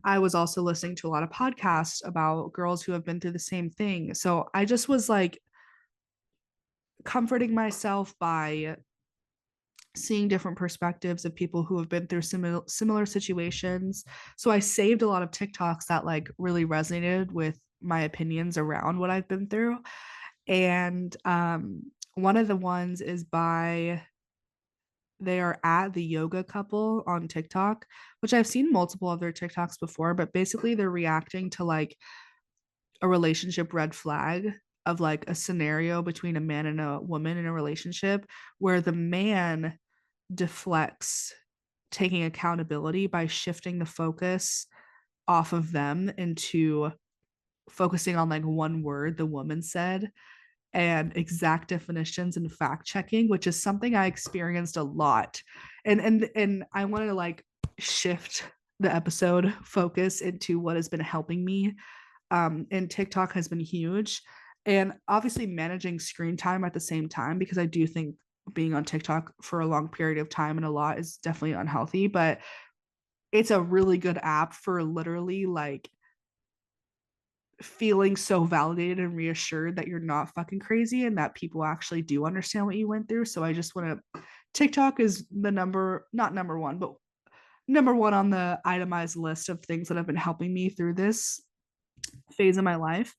[SPEAKER 1] I was also listening to a lot of podcasts about girls who have been through the same thing. So I just was like comforting myself by seeing different perspectives of people who have been through similar situations. So I saved a lot of TikToks that like really resonated with my opinions around what I've been through. And one of the ones is by, they are at the yoga couple on TikTok, which I've seen multiple of their TikToks before, but basically they're reacting to like a relationship red flag of like a scenario between a man and a woman in a relationship where the man deflects taking accountability by shifting the focus off of them into focusing on like one word the woman said, and exact definitions and fact checking, which is something I experienced a lot. And I want to like shift the episode focus into what has been helping me. And TikTok has been huge. And obviously managing screen time at the same time, because I do think being on TikTok for a long period of time and a lot is definitely unhealthy, but it's a really good app for literally like feeling so validated and reassured that you're not fucking crazy and that people actually do understand what you went through. So I just want to, TikTok is the number, not number one, but number one on the itemized list of things that have been helping me through this phase of my life.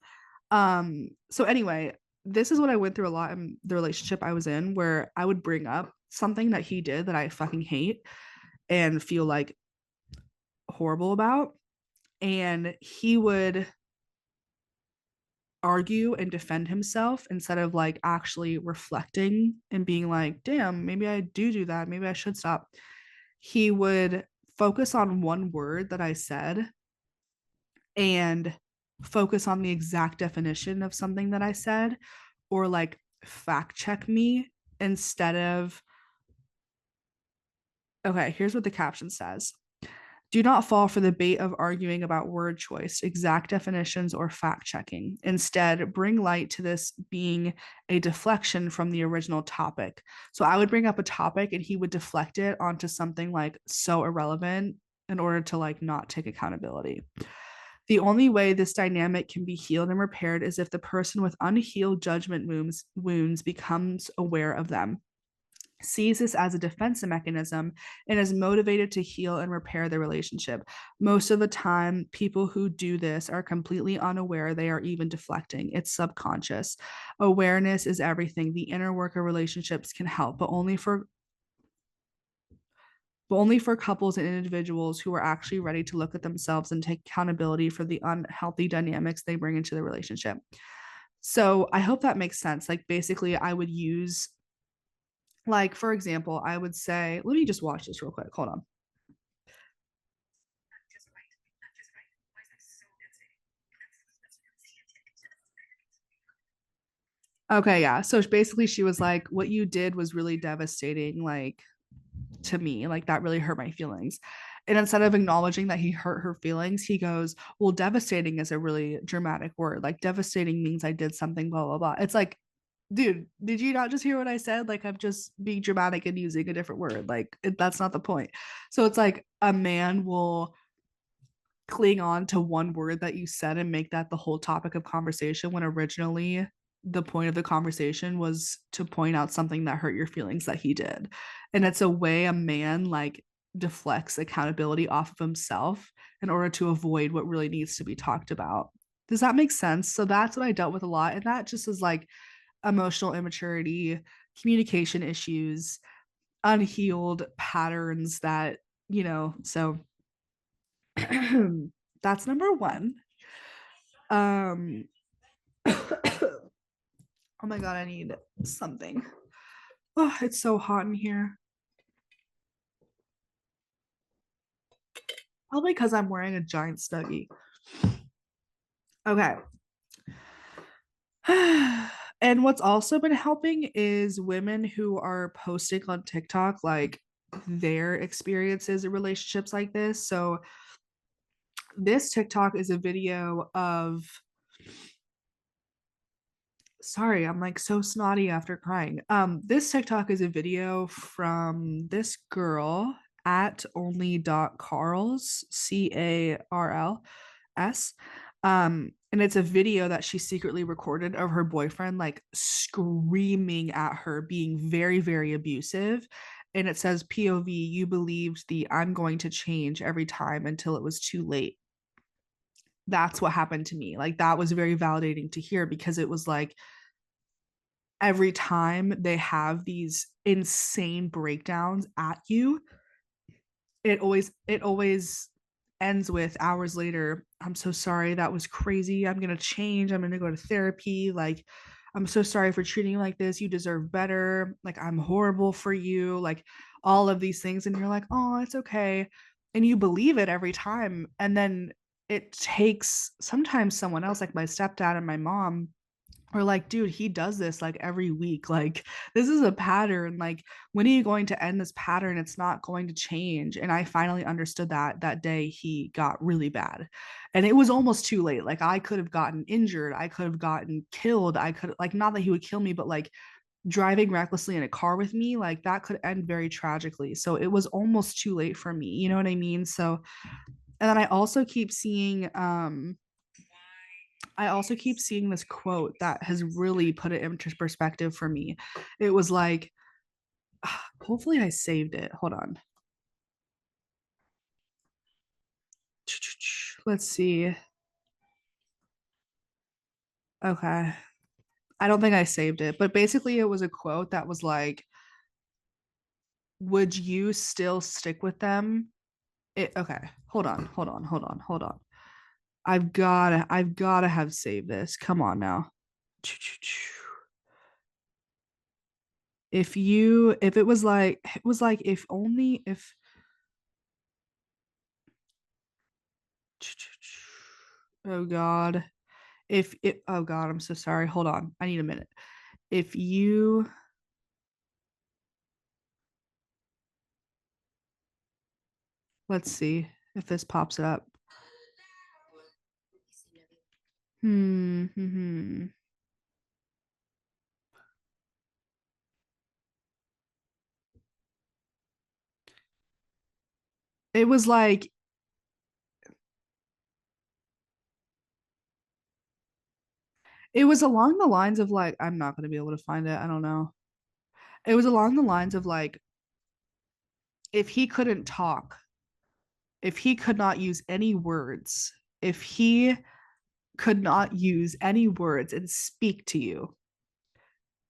[SPEAKER 1] So anyway, this is what I went through a lot in the relationship I was in, where I would bring up something that he did that I fucking hate and feel like horrible about. And he would argue and defend himself instead of like actually reflecting and being like, damn, maybe I do that. Maybe I should stop. He would focus on one word that I said and focus on the exact definition of something that I said, or like fact check me instead of, okay, here's what the caption says. Do not fall for the bait of arguing about word choice, exact definitions, or fact checking. Instead, bring light to this being a deflection from the original topic. So I would bring up a topic and he would deflect it onto something like so irrelevant in order to like not take accountability. The only way this dynamic can be healed and repaired is if the person with unhealed judgment wounds becomes aware of them, sees this as a defense mechanism, and is motivated to heal and repair the relationship. Most of the time, people who do this are completely unaware they are even deflecting. It's subconscious. Awareness is everything. The inner work of relationships can help, but only for couples and individuals who are actually ready to look at themselves and take accountability for the unhealthy dynamics they bring into the relationship. So I hope that makes sense. Like basically, I would use, like, for example, I would say, let me just watch this real quick. Hold on. Okay, yeah. So basically, she was like, what you did was really devastating, like, to me. Like, that really hurt my feelings. And instead of acknowledging that he hurt her feelings, he goes, well, devastating is a really dramatic word. Like, devastating means I did something, blah, blah, blah. It's like, dude, did you not just hear what I said? Like, I'm just being dramatic and using a different word. Like, that's not the point. So it's like a man will cling on to one word that you said and make that the whole topic of conversation, when originally the point of the conversation was to point out something that hurt your feelings that he did. And it's a way a man like deflects accountability off of himself in order to avoid what really needs to be talked about. Does that make sense? So that's what I dealt with a lot. And that just is like emotional immaturity, communication issues, unhealed patterns that, so that's number one. Um, oh my God, I need something. Oh, it's so hot in here. Probably because I'm wearing a giant Snuggie. Okay. And what's also been helping is women who are posting on TikTok, like their experiences in relationships like this. So this TikTok is a video of, sorry, I'm like so snotty after crying. This TikTok is a video from this girl at only.carls, Carls. And it's a video that she secretly recorded of her boyfriend like screaming at her, being very, very abusive. And it says, POV, you believed the I'm going to change every time until it was too late. That's what happened to me. Like, that was very validating to hear, because it was like every time they have these insane breakdowns at you, it always ends with hours later, I'm so sorry, that was crazy, I'm gonna change, I'm gonna go to therapy, like, I'm so sorry for treating you like this, you deserve better, like, I'm horrible for you, like, all of these things. And you're like, oh, it's okay. And you believe it every time. And then it takes sometimes someone else, like my stepdad and my mom, or like, dude, he does this like every week, like, this is a pattern, like, when are you going to end this pattern? It's not going to change. And I finally understood that day he got really bad, and it was almost too late. Like, I could have gotten injured, I could have gotten killed, I could, like, not that he would kill me, but like driving recklessly in a car with me, like, that could end very tragically. So it was almost too late for me, you know what I mean? So, and then I also keep seeing this quote that has really put it into perspective for me. It was like, hopefully I saved it. Hold on. Let's see. Okay. I don't think I saved it, but basically it was a quote that was like, would you still stick with them? Okay. Hold on. I've gotta have saved this. Come on now. If it was like, if only if oh God. If it Oh God, I'm so sorry. Hold on. I need a minute. If you Let's see if this pops up. Hmm. It was like it was along the lines of like, I'm not gonna be able to find it. I don't know. It was along the lines of like, if he couldn't talk, if he could not use any words, if he could not use any words and speak to you,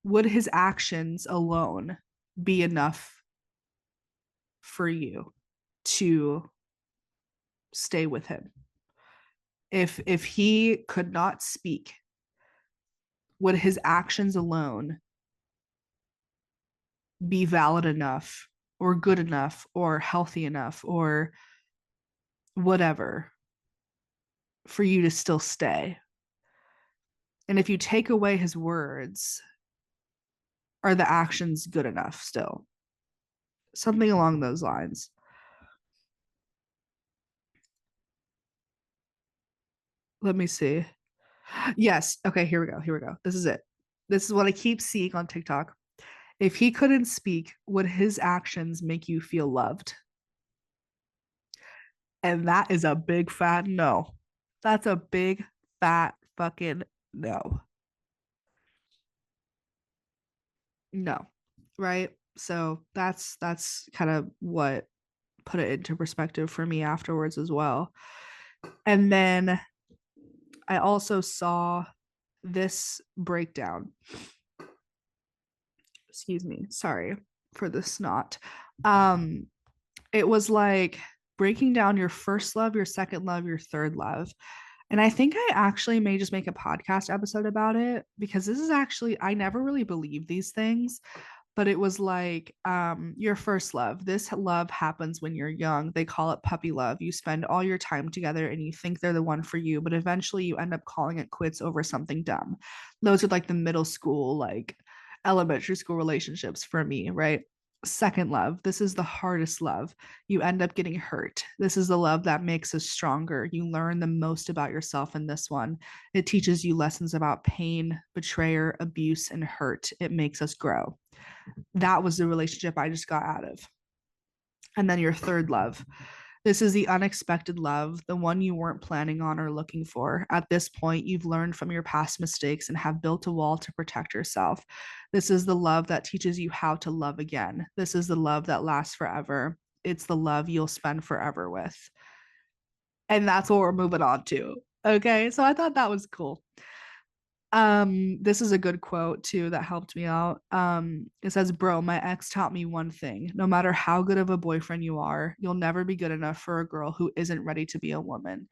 [SPEAKER 1] would his actions alone be enough for you to stay with him? If he could not speak, would his actions alone be valid enough or good enough or healthy enough or whatever for you to still stay? And if you take away his words, are the actions good enough still? Something along those lines. Let me see. Yes. Okay, here we go. Here we go. This is it. This is what I keep seeing on TikTok. If he couldn't speak, would his actions make you feel loved? And that is a big fat no. That's a big fat fucking no. No. Right? So that's kind of what put it into perspective for me afterwards as well. And then I also saw this breakdown. Excuse me. Sorry. for the snot. Um, it was like breaking down your first love, your second love, your third love. And I think I actually may just make a podcast episode about it because this is actually, I never really believed these things, but it was like your first love. This love happens when you're young. They call it puppy love. You spend all your time together and you think they're the one for you, but eventually you end up calling it quits over something dumb. Those are like the middle school, like elementary school relationships for me, right? Second love. This is the hardest love. You end up getting hurt. This is the love that makes us stronger. You learn the most about yourself in this one. It teaches you lessons about pain, betrayal, abuse, and hurt. It makes us grow. That was the relationship I just got out of. And then your third love. This is the unexpected love, the one you weren't planning on or looking for. At this point, you've learned from your past mistakes and have built a wall to protect yourself. This is the love that teaches you how to love again. This is the love that lasts forever. It's the love you'll spend forever with. And that's what we're moving on to. Okay. So I thought that was cool. This is a good quote too that helped me out. It says, "Bro, my ex taught me one thing. No matter how good of a boyfriend you are, you'll never be good enough for a girl who isn't ready to be a woman."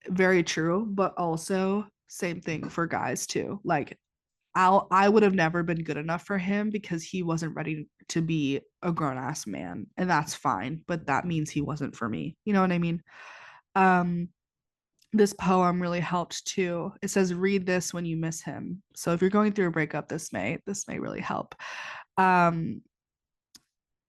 [SPEAKER 1] Very true, but also same thing for guys too. Like I would have never been good enough for him because he wasn't ready to be a grown ass man, and that's fine, but that means he wasn't for me. You know what I mean? Um this poem really helped too. It says, "Read this when you miss him." So if you're going through a breakup, this may really help. Um,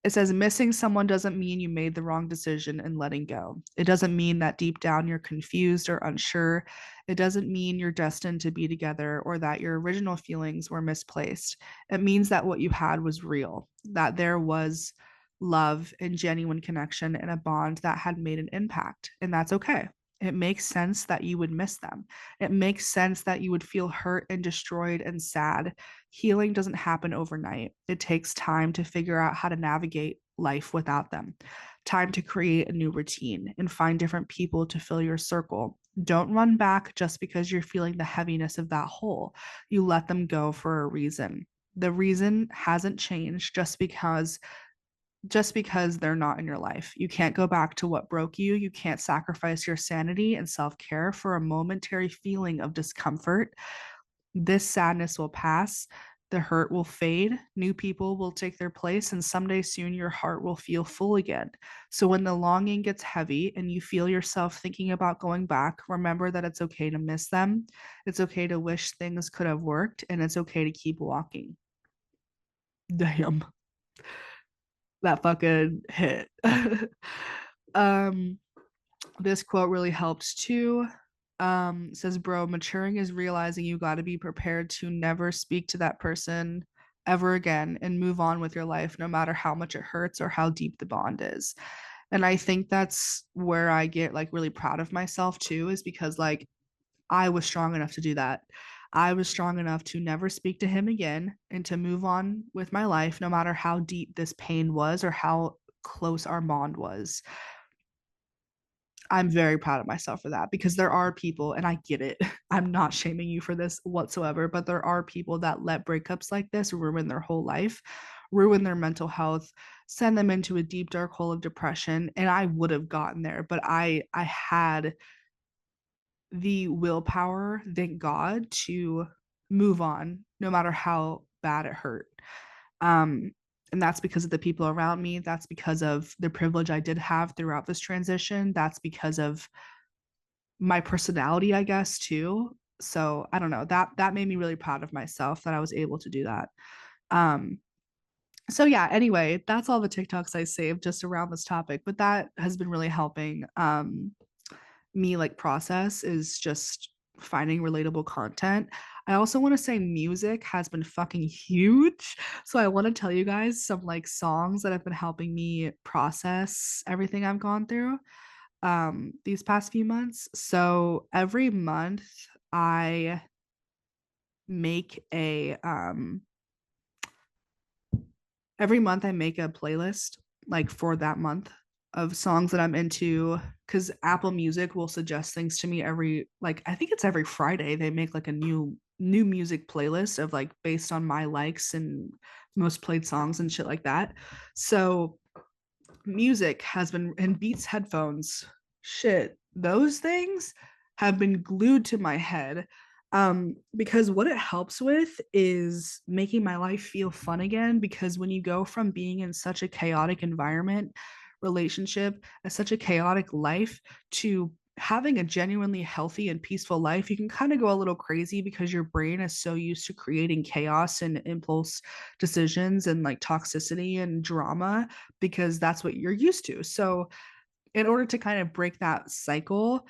[SPEAKER 1] it says, "Missing someone doesn't mean you made the wrong decision in letting go. It doesn't mean that deep down you're confused or unsure. It doesn't mean you're destined to be together or that your original feelings were misplaced. It means that what you had was real, that there was love and genuine connection and a bond that had made an impact. And that's okay. It makes sense that you would miss them. It makes sense that you would feel hurt and destroyed and sad. Healing doesn't happen overnight. It takes time to figure out how to navigate life without them, time to create a new routine and find different people to fill your circle. Don't run back just because you're feeling the heaviness of that hole. You let them go for a reason. The reason hasn't changed just because they're not in your life. You can't go back to what broke you. You can't sacrifice your sanity and self care for a momentary feeling of discomfort. This sadness will pass. The hurt will fade. New people will take their place, and someday soon your heart will feel full again. So when the longing gets heavy and you feel yourself thinking about going back, remember that it's okay to miss them. It's okay to wish things could have worked, and it's okay to keep walking. Damn, that fucking hit. um, this quote really helped too. Says, "Bro, maturing is realizing you got to be prepared to never speak to that person ever again and move on with your life, no matter how much it hurts or how deep the bond is." And I think that's where I get like really proud of myself too, is because like I was strong enough to do that. I was strong enough to never speak to him again and to move on with my life, no matter how deep this pain was or how close our bond was. I'm very proud of myself for that because there are people, and I get it. I'm not shaming you for this whatsoever, but there are people that let breakups like this ruin their whole life, ruin their mental health, send them into a deep dark hole of depression. And I would have gotten there, but I had the willpower, thank God, to move on no matter how bad it hurt. Um, and that's because of the people around me. That's because of the privilege I did have throughout this transition. That's because of my personality, I guess, too. So I don't know. That made me really proud of myself that I was able to do that. Um, so yeah, anyway, that's all the TikToks I saved just around this topic, but that has been really helping me like process is just finding relatable content. I also want to say music has been fucking huge. So I want to tell you guys some like songs that have been helping me process everything I've gone through these past few months. So I make a every month I make a playlist like for that month of songs that I'm into because Apple Music will suggest things to me every like I think it's every Friday they make like a new new music playlist of like based on my likes and most played songs and shit like that. So music has been, and Beats headphones, shit, those things have been glued to my head. Because what it helps with is making my life feel fun again. Because when you go from being in such a chaotic environment, relationship, and such a chaotic life to having a genuinely healthy and peaceful life, you can kind of go a little crazy because your brain is so used to creating chaos and impulse decisions and like toxicity and drama because that's what you're used to. So, in order to kind of break that cycle,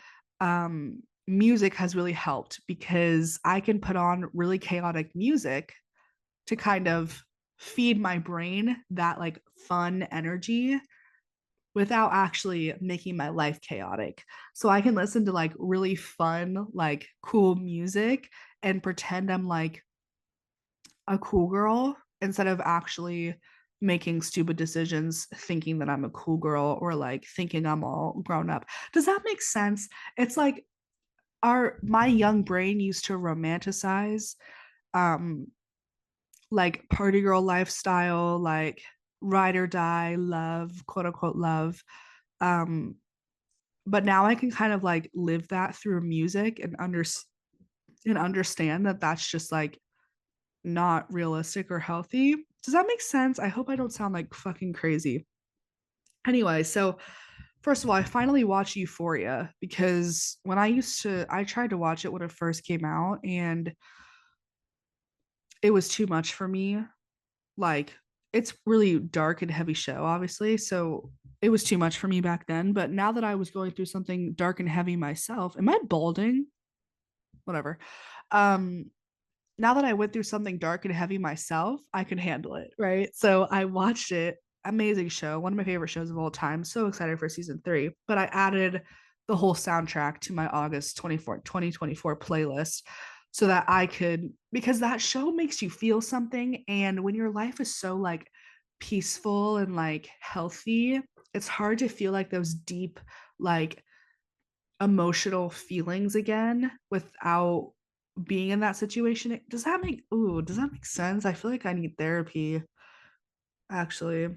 [SPEAKER 1] music has really helped because I can put on really chaotic music to kind of feed my brain that like fun energy without actually making my life chaotic. So I can listen to like really fun, like cool music and pretend I'm like a cool girl instead of actually making stupid decisions thinking that I'm a cool girl or like thinking I'm all grown up. Does that make sense? It's like our my young brain used to romanticize um like party girl lifestyle, like ride or die love, quote unquote love. Um but now I can kind of like live that through music and understand that that's just like not realistic or healthy. Does that make sense? I hope I don't sound like fucking crazy. Anyway, so first of all, I finally watched Euphoria because I tried to watch it when it first came out and it was too much for me. Like, it's really dark and heavy show, obviously. So it was too much for me back then. But now that I was going through something dark and heavy myself, am I balding? Whatever. Um, Now that I went through something dark and heavy myself, I can handle it, right? So I watched it. Amazing show, one of my favorite shows of all time. So excited for season 3. But I added the whole soundtrack to my August 2024 playlist so that I could, because that show makes you feel something. And when your life is so like peaceful and like healthy, it's hard to feel like those deep, like emotional feelings again without being in that situation. Does that make sense? I feel like I need therapy actually.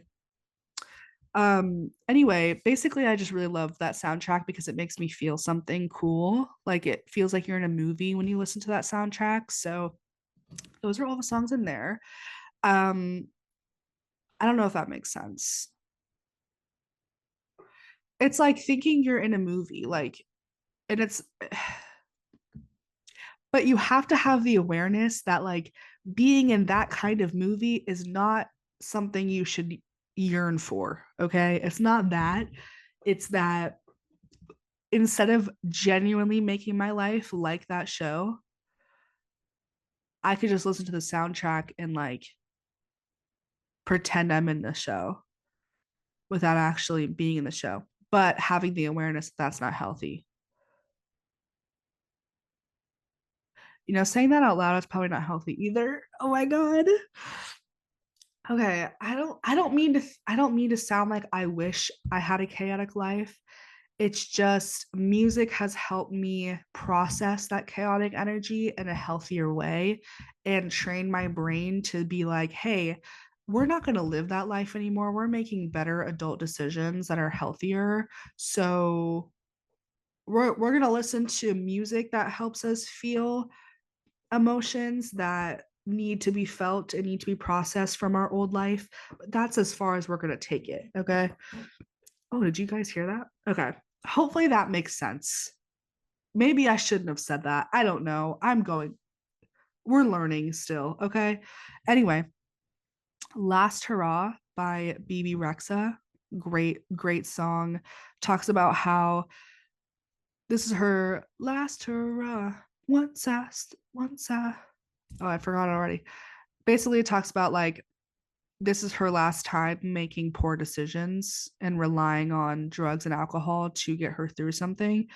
[SPEAKER 1] Anyway, basically I just really love that soundtrack because it makes me feel something cool. Like it feels like you're in a movie when you listen to that soundtrack. So those are all the songs in there. Um I don't know if that makes sense. It's like thinking you're in a movie like and it's but you have to have the awareness that like being in that kind of movie is not something you should yearn for. Okay, it's not that. It's that instead of genuinely making my life like that show, I could just listen to the soundtrack and like pretend I'm in the show without actually being in the show, but having the awareness that that's not healthy. Saying that out loud is probably not healthy either. Oh my god. Okay, I don't mean to sound like I wish I had a chaotic life. It's just music has helped me process that chaotic energy in a healthier way and train my brain to be like, "Hey, we're not going to live that life anymore. We're making better adult decisions that are healthier." So, we're going to listen to music that helps us feel emotions that need to be felt and need to be processed from our old life. But that's as far as we're going to take it. Okay. Oh, did you guys hear that? Okay. Hopefully that makes sense. Maybe I shouldn't have said that. I don't know. We're learning still. Okay. Anyway, Last Hurrah by BB Rexa. Great, great song. Talks about how this is her last hurrah. Once I. Oh, I forgot already. Basically, it talks about like this is her last time making poor decisions and relying on drugs and alcohol to get her through something.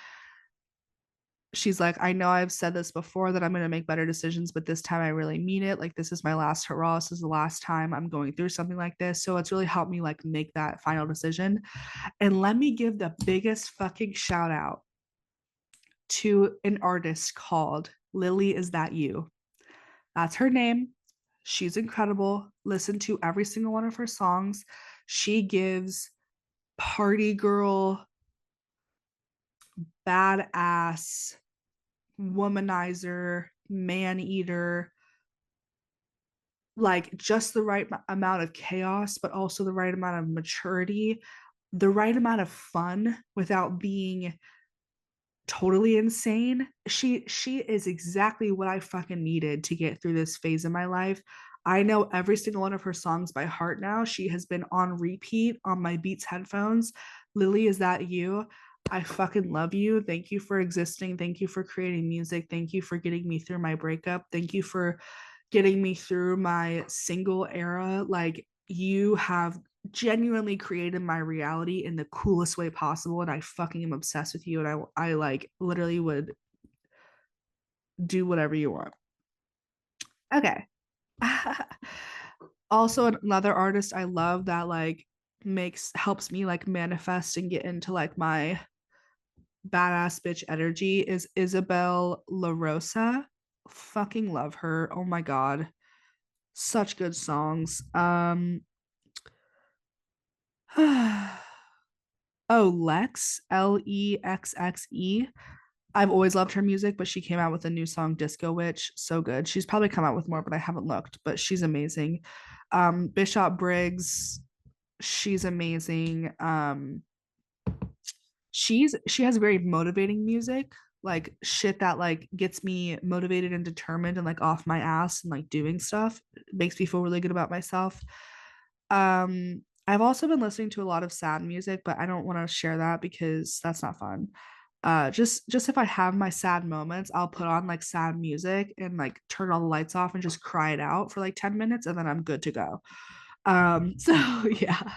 [SPEAKER 1] She's like, I know I've said this before that I'm going to make better decisions, but this time I really mean it. Like, this is my last hurrah. This is the last time I'm going through something like this. So it's really helped me like make that final decision. And let me give the biggest fucking shout out to an artist called Lily Is That You? That's her name. She's incredible. Listen to every single one of her songs. She gives party girl, badass, womanizer, man eater, like just the right amount of chaos, but also the right amount of maturity, the right amount of fun without being totally insane. She is exactly what I fucking needed to get through this phase of my life. I know every single one of her songs by heart now. She has been on repeat on my Beats headphones. Lily, is that you? I fucking love you. Thank you for existing. Thank you for creating music. Thank you for getting me through my breakup. Thank you for getting me through my single era. Like, you have genuinely created my reality in the coolest way possible, and I fucking am obsessed with you, and I like literally would do whatever you want. Okay. Also, another artist I love that like helps me like manifest and get into like my badass bitch energy is Isabel La Rosa. Fucking love her. Oh my god. Such good songs. Oh, Lex, Lexxe. I've always loved her music, but she came out with a new song, Disco Witch. So good. She's probably come out with more, but I haven't looked, but she's amazing. Bishop Briggs, she's amazing. She has very motivating music, like shit that like gets me motivated and determined and like off my ass and like doing stuff. It makes me feel really good about myself. I've also been listening to a lot of sad music, but I don't want to share that because that's not fun. Just if I have my sad moments, I'll put on like sad music and like turn all the lights off and just cry it out for like 10 minutes and then I'm good to go. So yeah.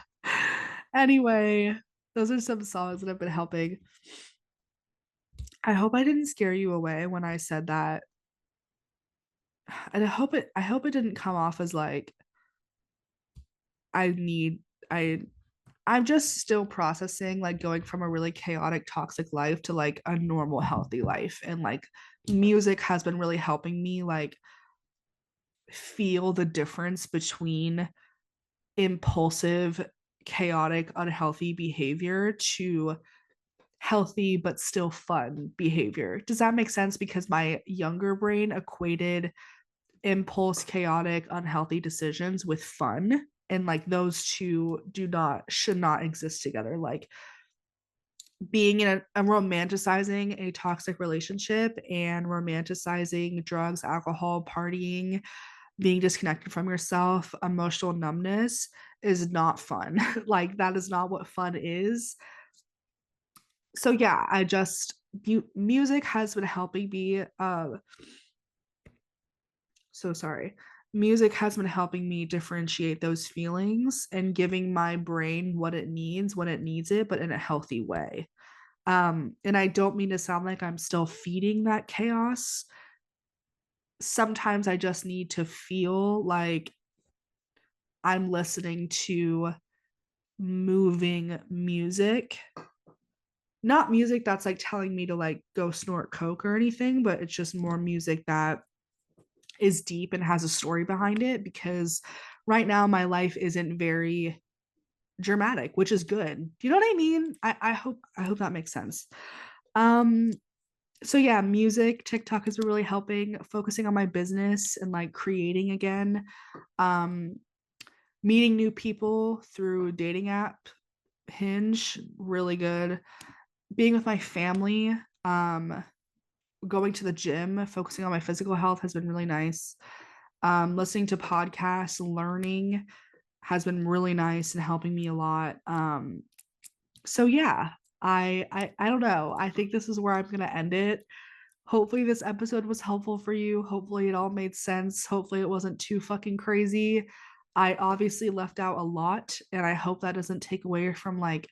[SPEAKER 1] Anyway, those are some songs that have been helping. I hope I didn't scare you away when I said that. And I hope it didn't come off as like I need I I'm just still processing like going from a really chaotic toxic life to like a normal healthy life, and like music has been really helping me like feel the difference between impulsive, chaotic, unhealthy behavior to healthy but still fun behavior. Does that make sense? Because my younger brain equated impulse, chaotic, unhealthy decisions with fun. And like those two should not exist together. Like being in a romanticizing a toxic relationship and romanticizing drugs, alcohol, partying, being disconnected from yourself, emotional numbness is not fun. Like that is not what fun is. So yeah, music has been helping me so sorry. Music has been helping me differentiate those feelings and giving my brain what it needs when it needs it, but in a healthy way. And I don't mean to sound like I'm still feeding that chaos. Sometimes I just need to feel like I'm listening to moving music. Not music that's like telling me to like go snort coke or anything, but it's just more music that is deep and has a story behind it, because right now my life isn't very dramatic, which is good. Do you know what I mean? I hope that makes sense. Um so yeah, music, TikTok has been really helping focusing on my business and like creating again. Um Meeting new people through dating app Hinge, really good. Being with my family, um going to the gym, focusing on my physical health has been really nice. Listening to podcasts, learning has been really nice and helping me a lot. So yeah, I don't know. I think this is where I'm gonna end it. Hopefully this episode was helpful for you. Hopefully it all made sense. Hopefully it wasn't too fucking crazy. I obviously left out a lot, and I hope that doesn't take away from like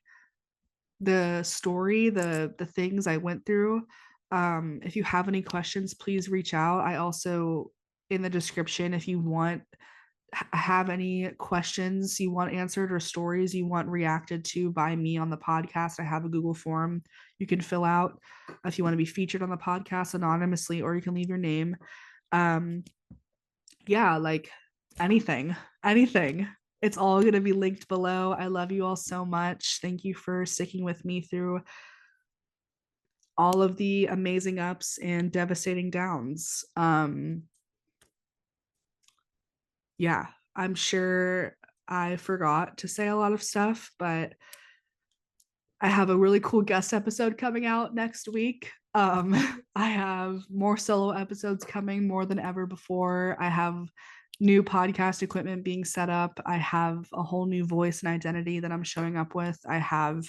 [SPEAKER 1] the story, the things I went through. If you have any questions, please reach out. I also in the description, if you want have any questions you want answered or stories you want reacted to by me on the podcast, I have a Google form you can fill out if you want to be featured on the podcast anonymously, or you can leave your name. Um, yeah, like anything, anything. It's all going to be linked below. I love you all so much. Thank you for sticking with me through all of the amazing ups and devastating downs. Yeah, I'm sure I forgot to say a lot of stuff, but I have a really cool guest episode coming out next week. I have more solo episodes coming more than ever before. I have new podcast equipment being set up. I have a whole new voice and identity that I'm showing up with. I have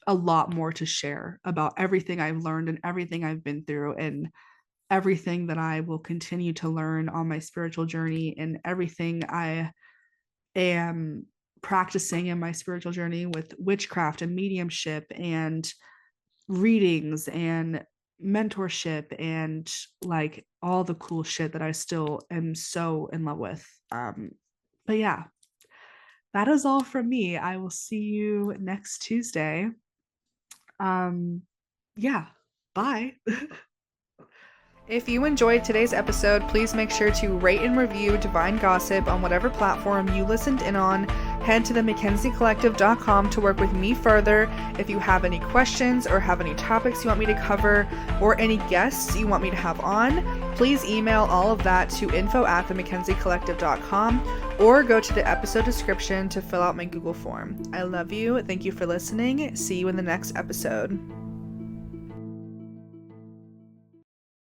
[SPEAKER 1] a lot more to share about everything I've learned and everything I've been through and everything that I will continue to learn on my spiritual journey and everything I am practicing in my spiritual journey with witchcraft and mediumship and readings and mentorship and like all the cool shit that I still am so in love with. But yeah, that is all from me. I will see you next Tuesday. Yeah, bye. If you enjoyed today's episode, please make sure to rate and review Divine Gossip on whatever platform you listened in on. Head to the mackenziecollective.com to work with me further. If you have any questions or have any topics you want me to cover or any guests you want me to have on, please email all of that to info@themackenziecollective.com or go to the episode description to fill out my Google form. I love you. Thank you for listening. See you in the next episode.